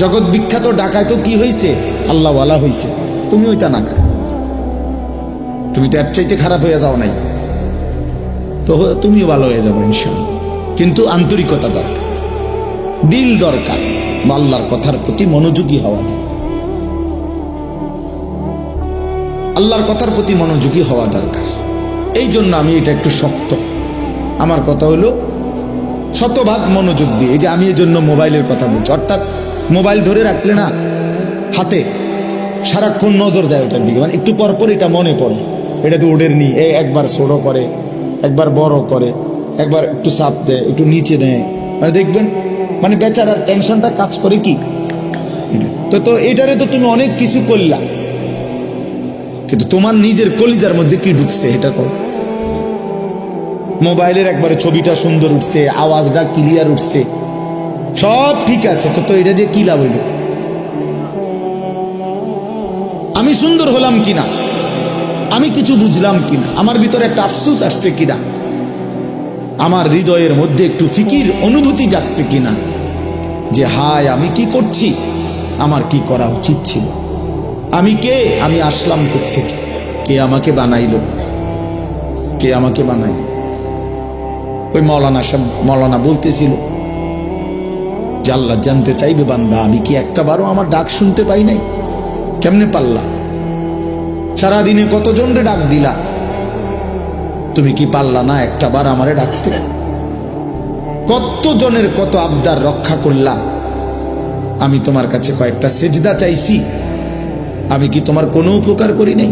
জগৎ বিখ্যাত ডাকায় তো কি হইছে, আল্লাহওয়ালা হইছে, তুমি হইতা না। তুমি তো এর চাইতে খারাপ হয়ে যাও নাই, তো তুমিও ভালো হয়ে যাবো ইনশাআল্লাহ। কিন্তু আন্তরিকতা দরকার, দিল দরকার, আল্লাহর কথার প্রতি মনোযোগী হওয়া দরকার, আল্লাহর কথার প্রতি মনোযোগী হওয়া দরকার। এই জন্য আমি এটা একটু শক্ত, আমার কথা হলো শতভাগ মনোযোগ দিয়ে। এই যে আমি এই জন্য মোবাইলের কথা বলছি, অর্থাৎ মোবাইল ধরে রাখলে না হাতে, সারাক্ষণ নজর যায় ওটার দিকে, মানে একটু পর পর এটা মনে পড়ে, এটা তো ওডের নি, একবার ছোট করে, একবার বড় করে, একবার একটু চাপ দেয়, একটু নিচে নেয়, মানে দেখবেন মানে বেচারার টেনশনটা কাজ করে কি। তো এটারে তো তুমি অনেক কিছু করলা, কিন্তু তোমার নিজের কলিজার মধ্যে কি ঢুকছে এটা কর। মোবাইলের একবারে ছবিটা সুন্দর উঠছে, আওয়াজটা ক্লিয়ার উঠছে, সব ঠিক আছে, তো এটা দিয়ে কি লাভ হইল? আমি সুন্দর হলাম কিনা, আমি কিছু বুঝলাম কিনা, আমার ভিতরে একটা আফসোস আসছে কিনা, আমার হৃদয়ের মধ্যে একটু ফিকির অনুভূতি জাগছে কিনা, যে হায় আমি কি করছি, আমার কি করা উচিত ছিল, আমি কে, আমি আসলাম কোত্থেকে, কে আমাকে বানাইলো, কে আমাকে বানাইল। ওই মৌলানা বলতেছিল যে আল্লাহ জানতে চাইবে বান্দা আমি কি একটা বারও আমার ডাক শুনতে পাই নাই? কেমনে পারলা? সারাদিনে কতজনরে ডাক দিলা, তুমি কি পারলা না একটা বার আমারে ডাকতে? কতজনের কত আবদার রক্ষা করলা, আমি তোমার কাছে কয়েকটা সেজদা চাইছি, আমি কি তোমার কোনো উপকার করি নাই?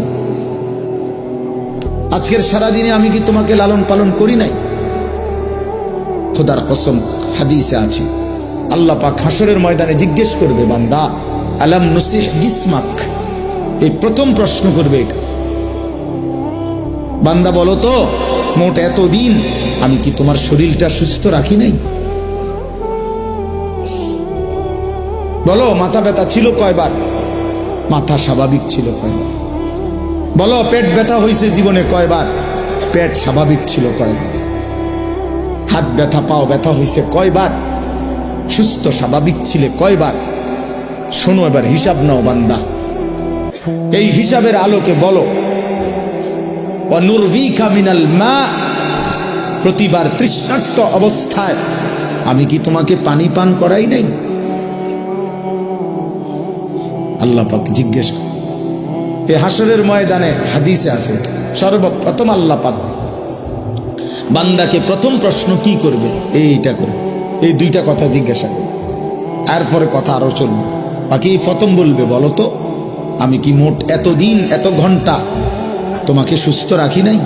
আজকের সারাদিনে আমি কি তোমাকে লালন পালন করি নাই? খোদার কসম হাদিসে আছে, আল্লাহ পাক হাসরের ময়দানে জিজ্ঞেস করবে, বান্দা আলাম নুসিহ জিসমাক, এই প্রথম প্রশ্ন করবে এটা। বান্দা বলো তো, মোট এতদিন আমি কি তোমার শরীরটা সুস্থ রাখি নাই? বলো মাথা ব্যথা ছিল কয়বার? মাথা স্বাভাবিক ছিল কয়বার? বলো পেট ব্যথা হয়েছে জীবনে কয়বার? পেট স্বাভাবিক ছিল কয়বার? হাত ব্যথা পাও ব্যথা হয়েছে কয়বার? সুস্থ স্বাভাবিক ছিলে কয়বার? শোনো এবার হিসাব নাও বান্দা, এই হিসাবের আলোকে বলো, ওয়ানুরভিকা মিনাল মা, প্রতিবার তৃষ্ণার্ত অবস্থায় আমি কি তোমাকে পানি পান করাই নাই? আল্লাহ পাক জিজ্ঞেস করে। এই হাসরের ময়দানে হাদিসে আছে, সর্বপ্রথম আল্লাহ পাক বান্দাকে প্রথম প্রশ্ন কি করবে? এইটা করবে, এই দুইটা কথা জিজ্ঞাসা করবে, এরপরে কথা আরো চলবে। বাকি প্রথম বলবে, বলো তো আমি কি মোট এতদিন এত ঘন্টা তোমাকে সুস্থ রাখি নাই?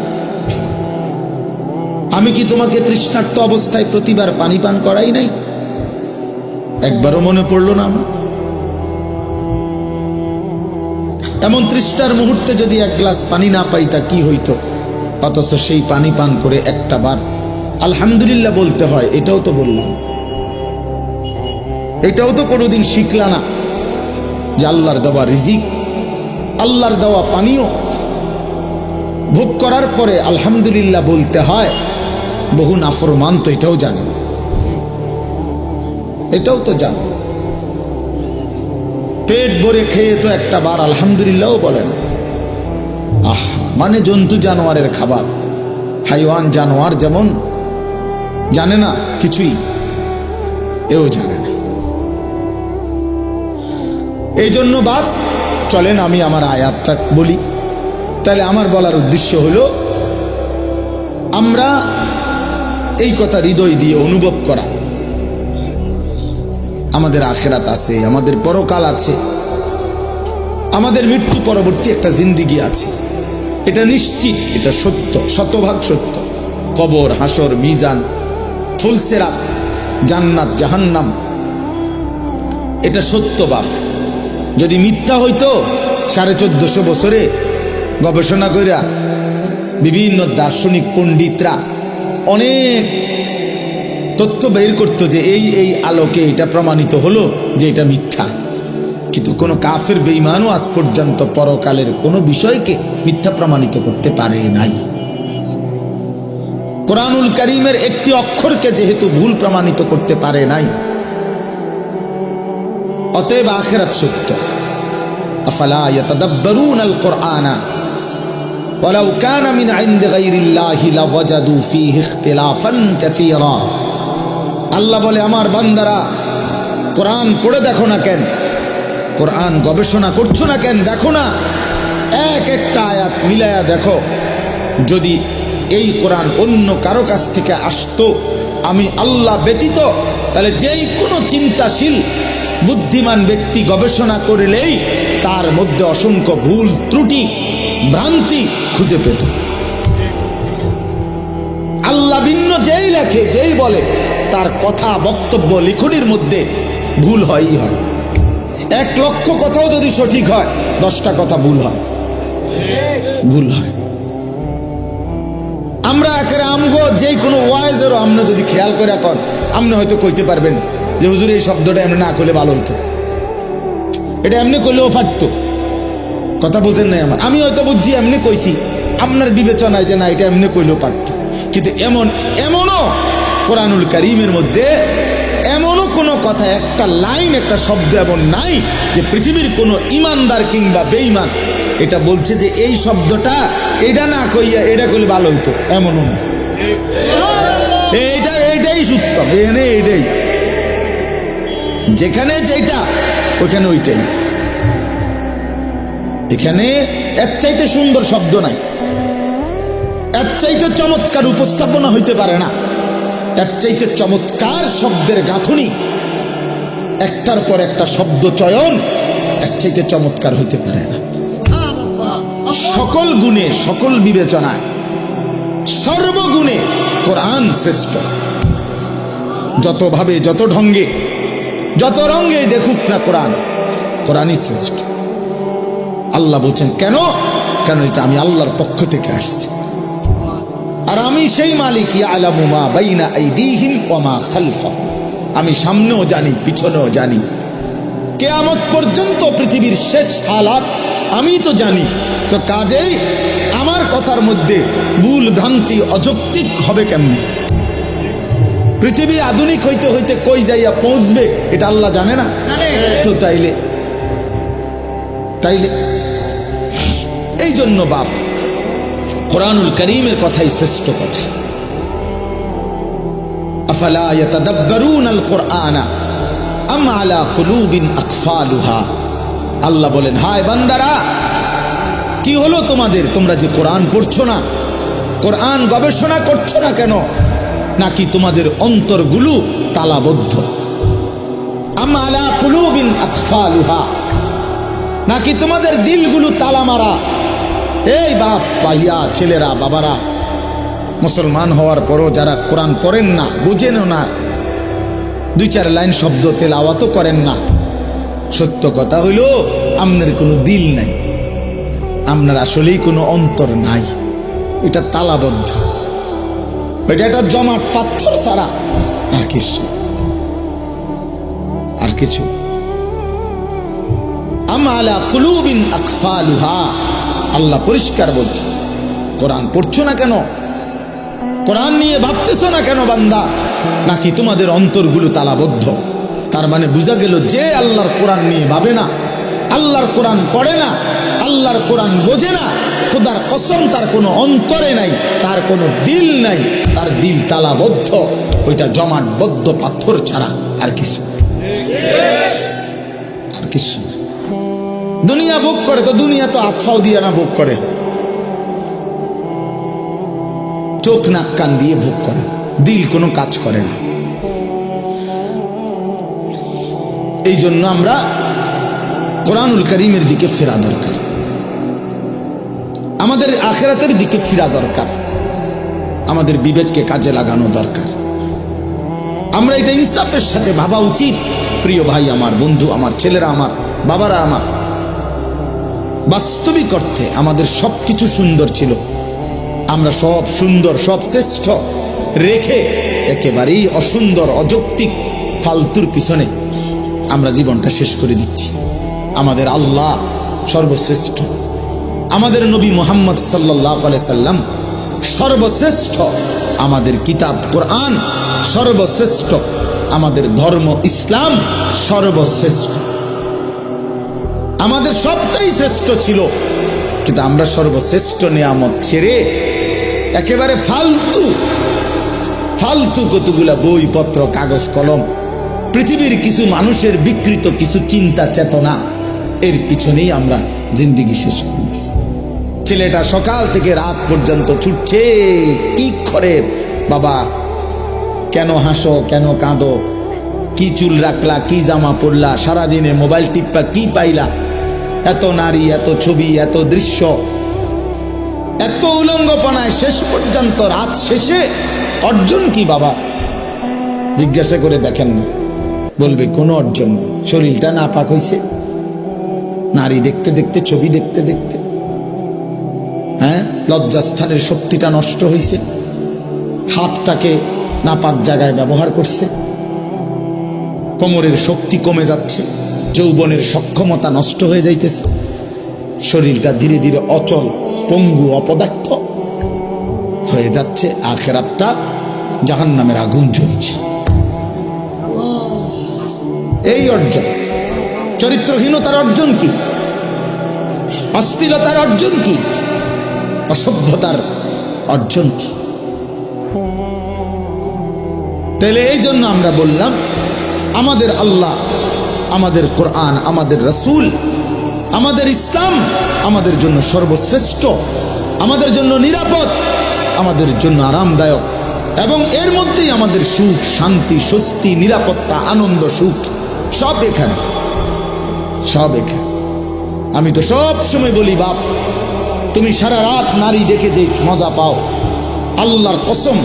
আমি কি তোমাকে তৃষ্ণার্ত অবস্থায় প্রতিবার পানি পান করাই নাই? একবারও মনে পড়লো না আমার? এমন তৃষ্ণার মুহূর্তে যদি এক গ্লাস পানি না পাই তা কি হইতো? অথচ সেই পানি পান করে একটা বার আলহামদুলিল্লাহ বলতে হয়, এটাও তো বললাম, এটাও তো কোনোদিন শিখলা না যে আল্লাহর দেওয়া রিজিক, আল্লাহর দেওয়া পানীয় ভোগ করার পরে আলহামদুলিল্লাহ বলতে হয়। বহু নাফরমান তো এটাও জানে, এটাও তো জানে। পেট ভরে খেয়ে তো একটা বার আলহামদুলিল্লাহও বলে না। মানে জন্তু জানোয়ারের খাবার, হাইওয়ান জানোয়ার যেমন জানে না কিছুই, এও জানে না। এই জন্য বাপ চলেন আমি আমার আয়াতটা বলি। তাহলে আমার বলার উদ্দেশ্য হলো আমরা এই কথা হৃদয় দিয়ে অনুভব করা, আমাদের আখিরাত আছে, আমাদের পরকাল আছে, আমাদের মৃত্যু পরবর্তী একটা জিন্দেগি আছে, এটা নিশ্চিত, এটা সত্য, শতভাগ সত্য। কবর, হাসর, মিজান, ফুলসেরাত, জান্নাত, জাহান্নাম, এটা সত্য বাপ। যদি মিথ্যা হইতো 1450 বছরে গবেষণা কইরা বিভিন্ন দার্শনিক পণ্ডিতরা অনেক তথ্য বের করতো যে এই আলোকে এটা প্রমাণিত হলো যে এটা মিথ্যা। কিন্তু কোনো কাফের বেঈমানও আজ পর্যন্ত পরকালের কোনো বিষয়কে মিথ্যা প্রমাণিত করতে পারে নাই। কোরআনুল কারীমের একটি অক্ষরকে যেহেতু ভুল প্রমাণিত করতে পারে নাই, অতএব আখিরাত সত্য। আফালা ইয়াতাদাব্বারুনাল কুরআনা ওয়ালাউ কানা মিন ইনদি গায়রিল্লাহি লাওয়াজাদু ফীহি ইখতিলাফান কাসীরা। আল্লাহ বলে, আমার বান্দারা কোরআন পড়ে দেখো না কেন, কোরআন গবেষণা করছো না কেন, দেখো না এক একটা আয়াত মিলায়া দেখো। যদি এই কোরআন অন্য কারো কাছ থেকে আসতো আমি আল্লাহ ব্যতীত, তাহলে যেই কোনো চিন্তাশীল বুদ্ধিমান ব্যক্তি গবেষণা করলেই তার মধ্যে অসংখ্য ভুল ত্রুটি ভ্রান্তি খুঁজে পেত। আল্লাহ ভিন্ন যেই লেখে, যেই বলে, তার কথা বক্তব্য লিখনির মধ্যে ভুল হয়ই হয়। 1 লক্ষ কথাও যদি সঠিক হয়, 10টা কথা ভুল হয়, ভুল হয়। আমরা একেবারে আমগো যে কোনো ওয়াইজেরও আমরা যদি খেয়াল করে এখন আপনি হয়তো কইতে পারবেন যে হুজুর এই শব্দটা এমনি না করলে ভালো হইতো, এটা এমনি করলেও ফাটতো। কথা বুঝেন নাই আমার? আমি হয়তো বুঝছি এমনি কইছি, আপনার বিবেচনায় যে না এটা এমনি করলেও পারতো। কিন্তু এমনও কোরআনুল কারীমের মধ্যে এমনও কোনো কথা, একটা লাইন, একটা শব্দ এমন নাই যে পৃথিবীর কোনো ইমানদার কিংবা বেঈমান এটা বলছে যে এই শব্দটা এটা না কইয়া এটা করলে ভালো হইতো, এমনও না। এইটাই সত্যম, এখানে এইটাই, যেখানে যেটা ওইখানে ওইটাই। এখানে এর চাইতে সুন্দর শব্দ নাই, এর চাইতে চমৎকার উপস্থাপনা হইতে পারে না, এর চাইতে চমৎকার শব্দের গাঁথনি, একটার পর একটা শব্দ চয়ন এর চাইতে চমৎকার হইতে পারে না। সকল গুণে, সকল বিবেচনায়, সর্বগুণে কোরআন শ্রেষ্ঠ। যত ভাবে, যত ঢঙ্গে, যত রঙ্গে দেখুক না কোরআন, কোরআনই শ্রেষ্ঠ। আল্লাহ বলছেন কেন? কেন এটা আমি আল্লাহর পক্ষ থেকে আসছি, আর আমি সেই মালিক, ইয়ালামু মা বাইনা আইদিহিম ওয়া মা খালফাহুম। আমি সামনেও জানি, পিছনেও জানি, কিয়ামত পর্যন্ত পৃথিবীর শেষ হালাত আমি তো জানি। তো কাজেই আমার কথার মধ্যে ভুল ভ্রান্তি অযৌক্তিক হবে কেমনে? পৃথিবী আধুনিক হইতে হইতে কই যাইয়া পৌঁছবে এটা আল্লাহ জানে না? তো তাইলে এই জন্য বাপ কোরআনুল কারীমের কথাই শ্রেষ্ঠ কথা। আফালা ইয়াতাদাব্বারুনাল কুরআনা আম আলা কুলুবিন আকফালুহা। আল্লাহ বলেন, হায় বান্দারা, কি হলো তোমাদের? তোমরা যে কোরআন পড়ছো না, কোরআন গবেষণা করছো না কেন? নাকি তোমাদের অন্তরগুলো তালাবদ্ধ? আম আলা কুলুবিন আকফালুহা, নাকি তোমাদের দিলগুলো তালা মারা? এই বাপ ভাইয়া, ছেলেরা, বাবারা, মুসলমান হওয়ার পরও যারা কোরআন পড়েন না, বুঝেনও না, 2-4 লাইন শব্দ তেলাওয়াতও করেন না, সত্য কথা হইল আপনার কোনো দিল নাই, আপনার আসলেই কোনো অন্তর নাই। এটা তালাবদ্ধ, এটা একটা জমাট পাথর ছাড়া আর কিছু, আর কিছু। আম আলা কুলুবিন আকফালুহা, আল্লাহ পরিষ্কার বলছে। কোরআন পড়ছো না কেন? কোরআন নিয়ে ভাবতেছো না কেন বান্দা? নাকি তোমাদের অন্তরগুলো তালাবদ্ধ? তার মানে বোঝা গেল যে আল্লাহর কোরআন নিয়ে ভাবে না, আল্লাহর কোরআন পড়ে না, আল্লাহর কোরআন বোঝে না, খোদার কসম তার কোনো অন্তরে নাই, তার কোনো দিল নাই, তার দিল তালাবদ্ধ, ওইটা জমাটবদ্ধ পাথর ছাড়া আর কিছু, আর কিছু। দুনিয়া ভোগ করে তো, দুনিয়া তো আতফাও দিয়ে না ভোগ করে, চোখ নাক কান দিয়ে ভোগ করে, দিল কোনো কাজ করে না। এই জন্য আমরা কোরআনুল কারীমের দিকে ফেরা দরকার, আমাদের আখিরাতের দিকে ফিরা দরকার, আমাদের বিবেককে কাজে লাগানো দরকার। আমরা এটা ইনসাফের সাথে ভাবা উচিত। প্রিয় ভাই আমার, বন্ধু আমার, ছেলেরা আমার, বাবারা আমার, বাস্তবিক অর্থে আমাদের সবকিছু সুন্দর ছিল, আমরা সব সুন্দর, সব শ্রেষ্ঠ রেখে একেবারেই অসুন্দর, অযৌক্তিক, ফালতুর পিছনে আমরা জীবনটা শেষ করে দিচ্ছি। আমাদের আল্লাহ সর্বশ্রেষ্ঠ, আমাদের নবী মুহাম্মদ সাল্লাল্লাহু আলাইহি সাল্লাম সর্বশ্রেষ্ঠ, আমাদের কিতাব কোরআন সর্বশ্রেষ্ঠ, আমাদের ধর্ম ইসলাম সর্বশ্রেষ্ঠ, আমাদের সবটাই শ্রেষ্ঠ ছিল। কিন্তু আমরা সর্বশ্রেষ্ঠ নিয়ামত ছেড়ে একেবারে ফালতু ফালতু কতগুলা বইপত্র, কাগজ কলম, পৃথিবীর কিছু মানুষের বিকৃত কিছু চিন্তা চেতনা, এর পিছনেই আমরা জিন্দেগি শেষ করে দিচ্ছি। ছেলেটা সকাল থেকে রাত পর্যন্ত ছুটছে, কি করে বাবা, কেন হাসো, কেন কাঁদো, কি চুল রাখলা, কি জামা পরলা, সারাদিনে মোবাইল টিপা কি পাইলা, এত নারী, এত ছবি, এত দৃশ্য, এত উলঙ্গপনায় শেষ পর্যন্ত রাত শেষে অর্জন কি বাবা? জিজ্ঞাসা করে দেখেন না, বলবে কোনো অর্জন নেই। শরীরটা নাপাক হইছে, নারী দেখতে দেখতে, ছবি দেখতে দেখতে, হ্যাঁ, লজ্জাস্থানের শক্তিটা নষ্ট হয়েছে, হাতটাকে নাপাক জায়গায় ব্যবহার করছে, কোমরের শক্তি কমে যাচ্ছে, যৌবনের সক্ষমতা নষ্ট হয়ে যাইতেছে, শরীরটা ধীরে ধীরে অচল, পঙ্গু, অপদার্থ হয়ে যাচ্ছে, আখিরাতটা জাহান্নামের আগুন জ্বলছে। এই অর্জন, চরিত্রহীনতার অর্জন কি? অশ্লীলতার অর্জন কি? অসভ্যতার অর্জন কি? তাহলে এই জন্য আমরা বললাম, আমাদের আল্লাহ, আমাদের কোরআন, আমাদের রাসূল, আমাদের ইসলাম আমাদের জন্য সর্বশ্রেষ্ঠ, আমাদের জন্য নিরাপদ, আমাদের জন্য আরামদায়ক, এবং এর মধ্যেই আমাদের সুখ, শান্তি, স্বস্তি, নিরাপত্তা, আনন্দ, সুখ সব এখানে, সব এখানে। আমি তো সব সময় বলি, বাপ, তুমি সারা রাত নারী দেখে যে মজা পাও, আল্লাহর কসম,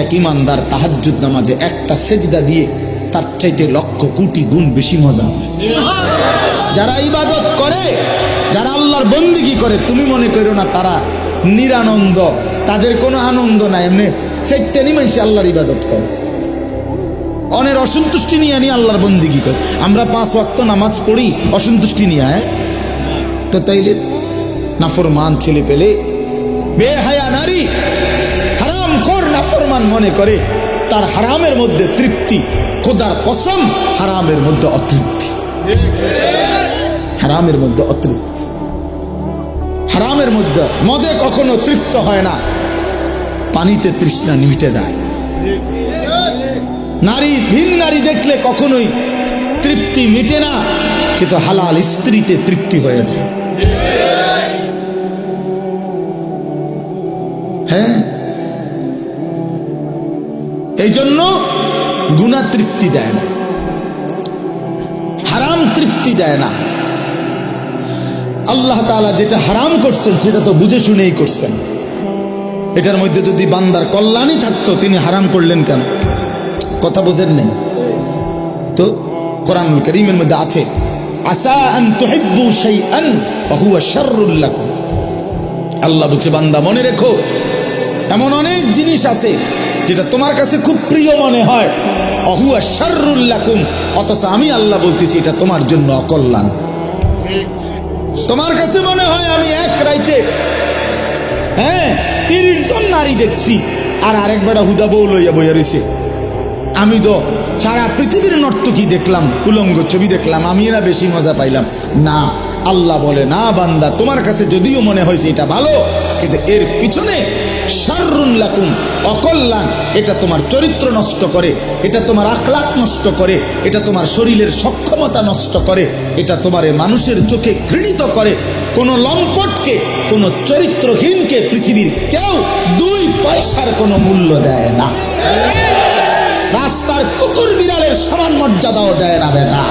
এক ইমানদার তাহাজ্জুদ নামাজে একটা সেজদা দিয়ে তার চাইতে লক্ষ কোটি গুণ বেশি মজা পায়। যারা ইবাদত করে, যারা আল্লাহর বন্দেগী করে, তুমি মনে করো না তারা নিরানন্দ, তাদের কোনো আনন্দ নাই, এমনি সেটা নিয়ে মানুষ আল্লাহর ইবাদত করে, অনেক অসন্তুষ্টি নিয়ে আনি আল্লাহর বন্দেগী করে। আমরা 5 ওয়াক্ত নামাজ পড়ি অসন্তুষ্টি নিয়ে, হ্যাঁ? তো তাইলে নাফরমান ছেলে পেলে, বেহায়া নারী, হারাম খোর নাফরমান মনে করে তার হারামের মধ্যে তৃপ্তি, খোদার কসম হারামের মধ্যে অতৃপ্তি, হারামের মধ্যে অতৃপ্তি, হারামের মধ্যে। মদে কখনো তৃপ্ত হয় না, পানিতে তৃষ্ণা মিটে যায়। নারী, ভিন নারী দেখলে কখনোই তৃপ্তি মিটে না, কিন্তু হালাল স্ত্রীতে তৃপ্তি হয়ে যায়। হ্যাঁ, এই জন্য গুনাহ তৃপ্তি দেয় না, হারাম তৃপ্তি দেয় না। আল্লাহ তাআলা যেটা হারাম করছেন সেটা তো বুঝে শুনেই করছেন। এটার মধ্যে যদি বান্দার কল্যাণই থাকতো, তিনি হারাম করলেন কেন? কথা বোঝেন নাই তো? কোরআনুল কারীমের মধ্যে আছে, আসা আন তুহিব্বু শাইআন ওয়া হুয়া শাররুল লাকুম। আল্লাহ বলছে, বান্দা মনে রেখো, এমন অনেক জিনিস আছে যেটা তোমার কাছে খুব প্রিয় মনে হয়, ওয়া হুয়া শাররুল লাকুম, অথচ আমি আল্লাহ বলতেছি এটা তোমার জন্য অকল্যাণ। তোমার কাছে মনে হয় আমি এক রাইতে 30 জন নারী দেখছি, আর আরেক বেড়া হুদা বউ লইয়া বইয়া রয়েছে। আমি তো সারা পৃথিবীর নর্তকী দেখলাম, উলঙ্গ ছবি দেখলাম, আমি এরা বেশি মজা পাইলাম না। আল্লাহ বলে, না বান্দা, তোমার কাছে যদিও মনে হয়েছে এটা ভালো, কিন্তু এর পিছনে শাররুন লাকুম, অকল্যাণ। এটা তোমার চরিত্র নষ্ট করে, এটা তোমার আখলাক নষ্ট করে, এটা তোমার শরীরের সক্ষমতা নষ্ট করে, এটা তোমার মানুষের চোখে ঘৃণিত করে। কোন লম্পটকে, কোন চরিত্রহীনকে পৃথিবীর কেউ 2 পয়সার কোনো মূল্য দেয় না। রাস্তার কুকুর বিড়ালের সমান মর্যাদাও দেয় না বেটা।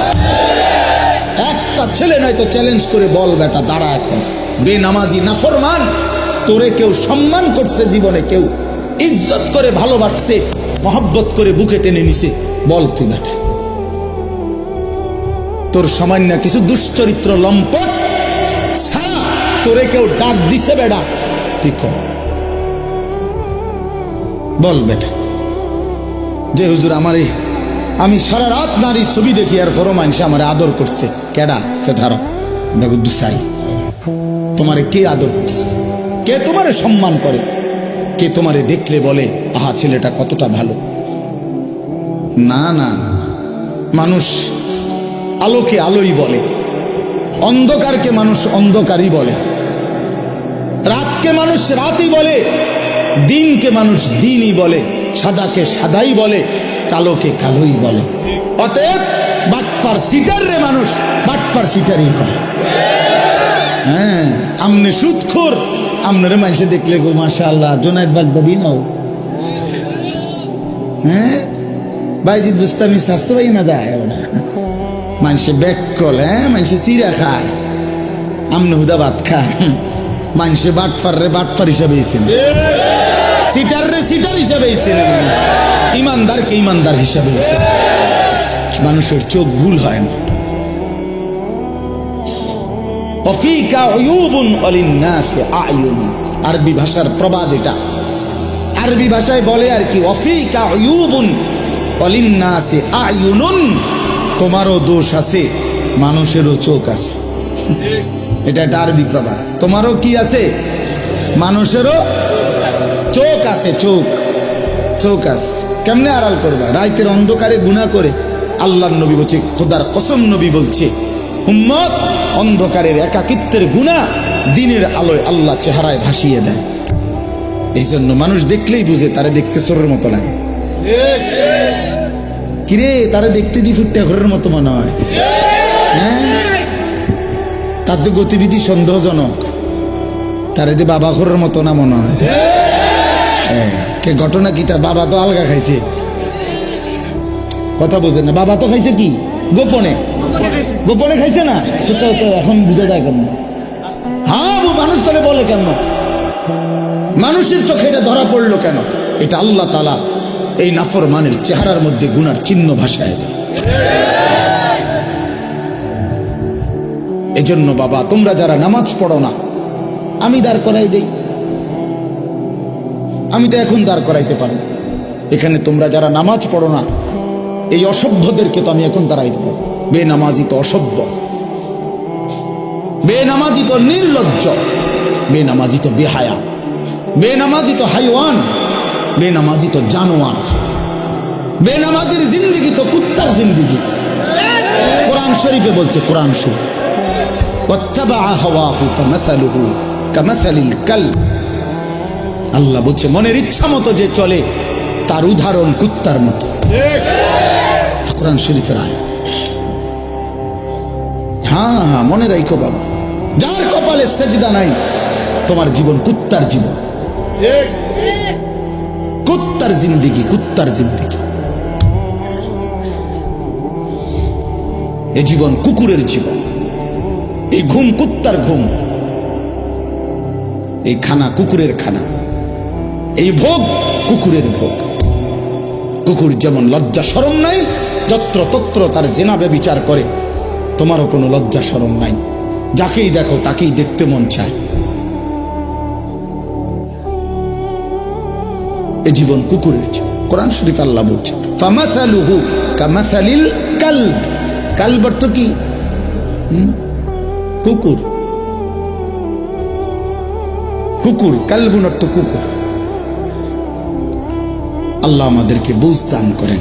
একটা ছেলে নয়তো চ্যালেঞ্জ করে বল, বেটা দাঁড়া এখন, বেনামাজি নাফরমান, তোরে কেউ সম্মান করছে জীবনে, কেউ ইজ্জত করে ভালোবাসছে, মহব্বত করে বুকে টেনে নিছে, বল তুই বেটা। তোর সামান্য কিছু দুশ্চরিত্র লম্পট ছাড়া তোরে কেউ ডাক দিছে বেটা, ঠিক বল বেটা। যে হুজুর আমারে, আমি সারা রাত নারীর ছবি দেখি আর বড় মানুষ আমারে আদর করছে, কেডা? সে ধরো দুসাই, তোমারে কে আদর করছে? কে তোমারে সম্মান করে? কে তোমারে দেখলে বলে আহা ছেলেটা কতটা ভালো? না না, মানুষ আলোকে আলোই বলে, অন্ধকারকে মানুষ অন্ধকারই বলে, রাতকে মানুষ রাতই বলে, দিনকে মানুষ দিনই বলে, সাদাকে সাদাই বলে, কালোকে কালোই বলে। অতএব বাটপার সিটার রে মানুষ বাটপার সিটারই করে। হ্যাঁ, আমনে সুদখোর, আমনে মানুষে দেখলে গো মাশাআল্লাহ জোনায়েদ বাগদাদি নাও। হ্যাঁ, বাইজিদ বুস্তামি স্বাস্থ্য পাই না যায় মানুষে ব্যাককল, মানুষে চিরা খায়, আমনে হুদা ভাত খায়। মানুষে বাটপার রে বাটপার হিসাবে সিটার রে সিটার হিসাবে, ইমানদারকে ইমানদার হিসাবে। মানুষের চোখ ভুল হয় না। আরবি ভাষার প্রবাদ এটা। আরবি ভাষায় বলে আর কি, ওয়াফিকা উয়ুবুন ওয়ালিন্নাসি আয়ুনুন, তোমারও দোষ আছে, মানুষেরও চোখ আছে। এটা একটা আরবি প্রবাদ। তোমারও কি আছে? মানুষেরও চোখ আছে, চোখ চোখ আছে। কেমনে আড়াল করবা? রাতের অন্ধকারে গুনাহ করে। আল্লাহর নবী বলছে, খোদার কসম নবী বলছে, উম্মত অন্ধকারের একাকিত্বের গুনাহ দিনের আলোয় আল্লাহ চেহারায় ভাসিয়ে দেয়। এই জন্য মানুষ দেখলেই বুঝে তারে দেখতে চোরের মতো লাগে। কিরে, তারে দেখতে দি ফুটে ঘরের মতো মনে হয়। হ্যাঁ, তার তো গতিবিধি সন্দেহজনক, তারে যে বাবা ঘরের মতো না মনে হয়। কে ঘটনা কি? তার বাবা তো আলগা খাইছে, কথা বোঝেন না। বাবা তো খাইছে কি গোপনে, গোপনে খাইছে না তো এখন বুঝে যায় কেন? হ্যাঁ, মানুষ তাহলে বলে কেন? মানুষের চোখে এটা ধরা পড়লো কেন? এটা আল্লাহ তাআলা এই নাফরমানের চেহারার মধ্যে গুনার চিহ্ন ভাসায় দেয়। এজন্য বাবা, তোমরা যারা নামাজ পড়ো না, আমি দাঁড় করাই দেই। আমি তো এখন দাঁড় করাইতে পারি এখানে। তোমরা যারা নামাজ পড়ো না, এই অসভ্যদেরকে তো আমি এখন দাঁড়াইতে পারি। বেনামাজি তো অসভ্য, বেনামাজি তো নির্লজ্জ, বেনামাজি তো বেহায়া, বেনামাজি তো হাইওয়ান, বেনামাজি তো জানোয়ার, বেনামাজির জিন্দিগি তো কুত্তার জিন্দিগি। কোরআন শরীফে বলছে, কোরআন শরীফ, ওয়াত্তাবাআ হাওয়াহু ফামাসালুহু কামাসালিল কালব। আল্লাহ বলছে, মনের ইচ্ছা মতো যে চলে তার উদাহরণ কুত্তার মতো। কোরআন শরীফের আয়াত। হ্যাঁ হ্যাঁ, মনে রাখো বাবা, যার কপালে সেজদা নাই তোমার জীবন কুত্তার জীবন, কুত্তার জিন্দিগি, কুত্তার জিন্দিগি। এ জীবন কুকুরের জীবন, এই ঘুম কুত্তার ঘুম, এই খানা কুকুরের খানা, এই ভোগ কুকুরের ভোগ। কুকুর যেমন লজ্জা শরম নাই, যত্র তত্র তার জেনা ব্যভিচার করে, তোমারও কোনো লজ্জা শরম নাই, যাকেই দেখো তাকেই দেখতে মন চায়। এ জীবন কুকুরের জীবন। কোরআন শরীফ আল্লাহ বলছে ফামাসালুহু কামাসালিল কালব। কালব অর্থ কি? কুকুর। কুকুর, কালবুন অর্থ কুকুর। আল্লাহ আমাদেরকে বুঝ দান করেন।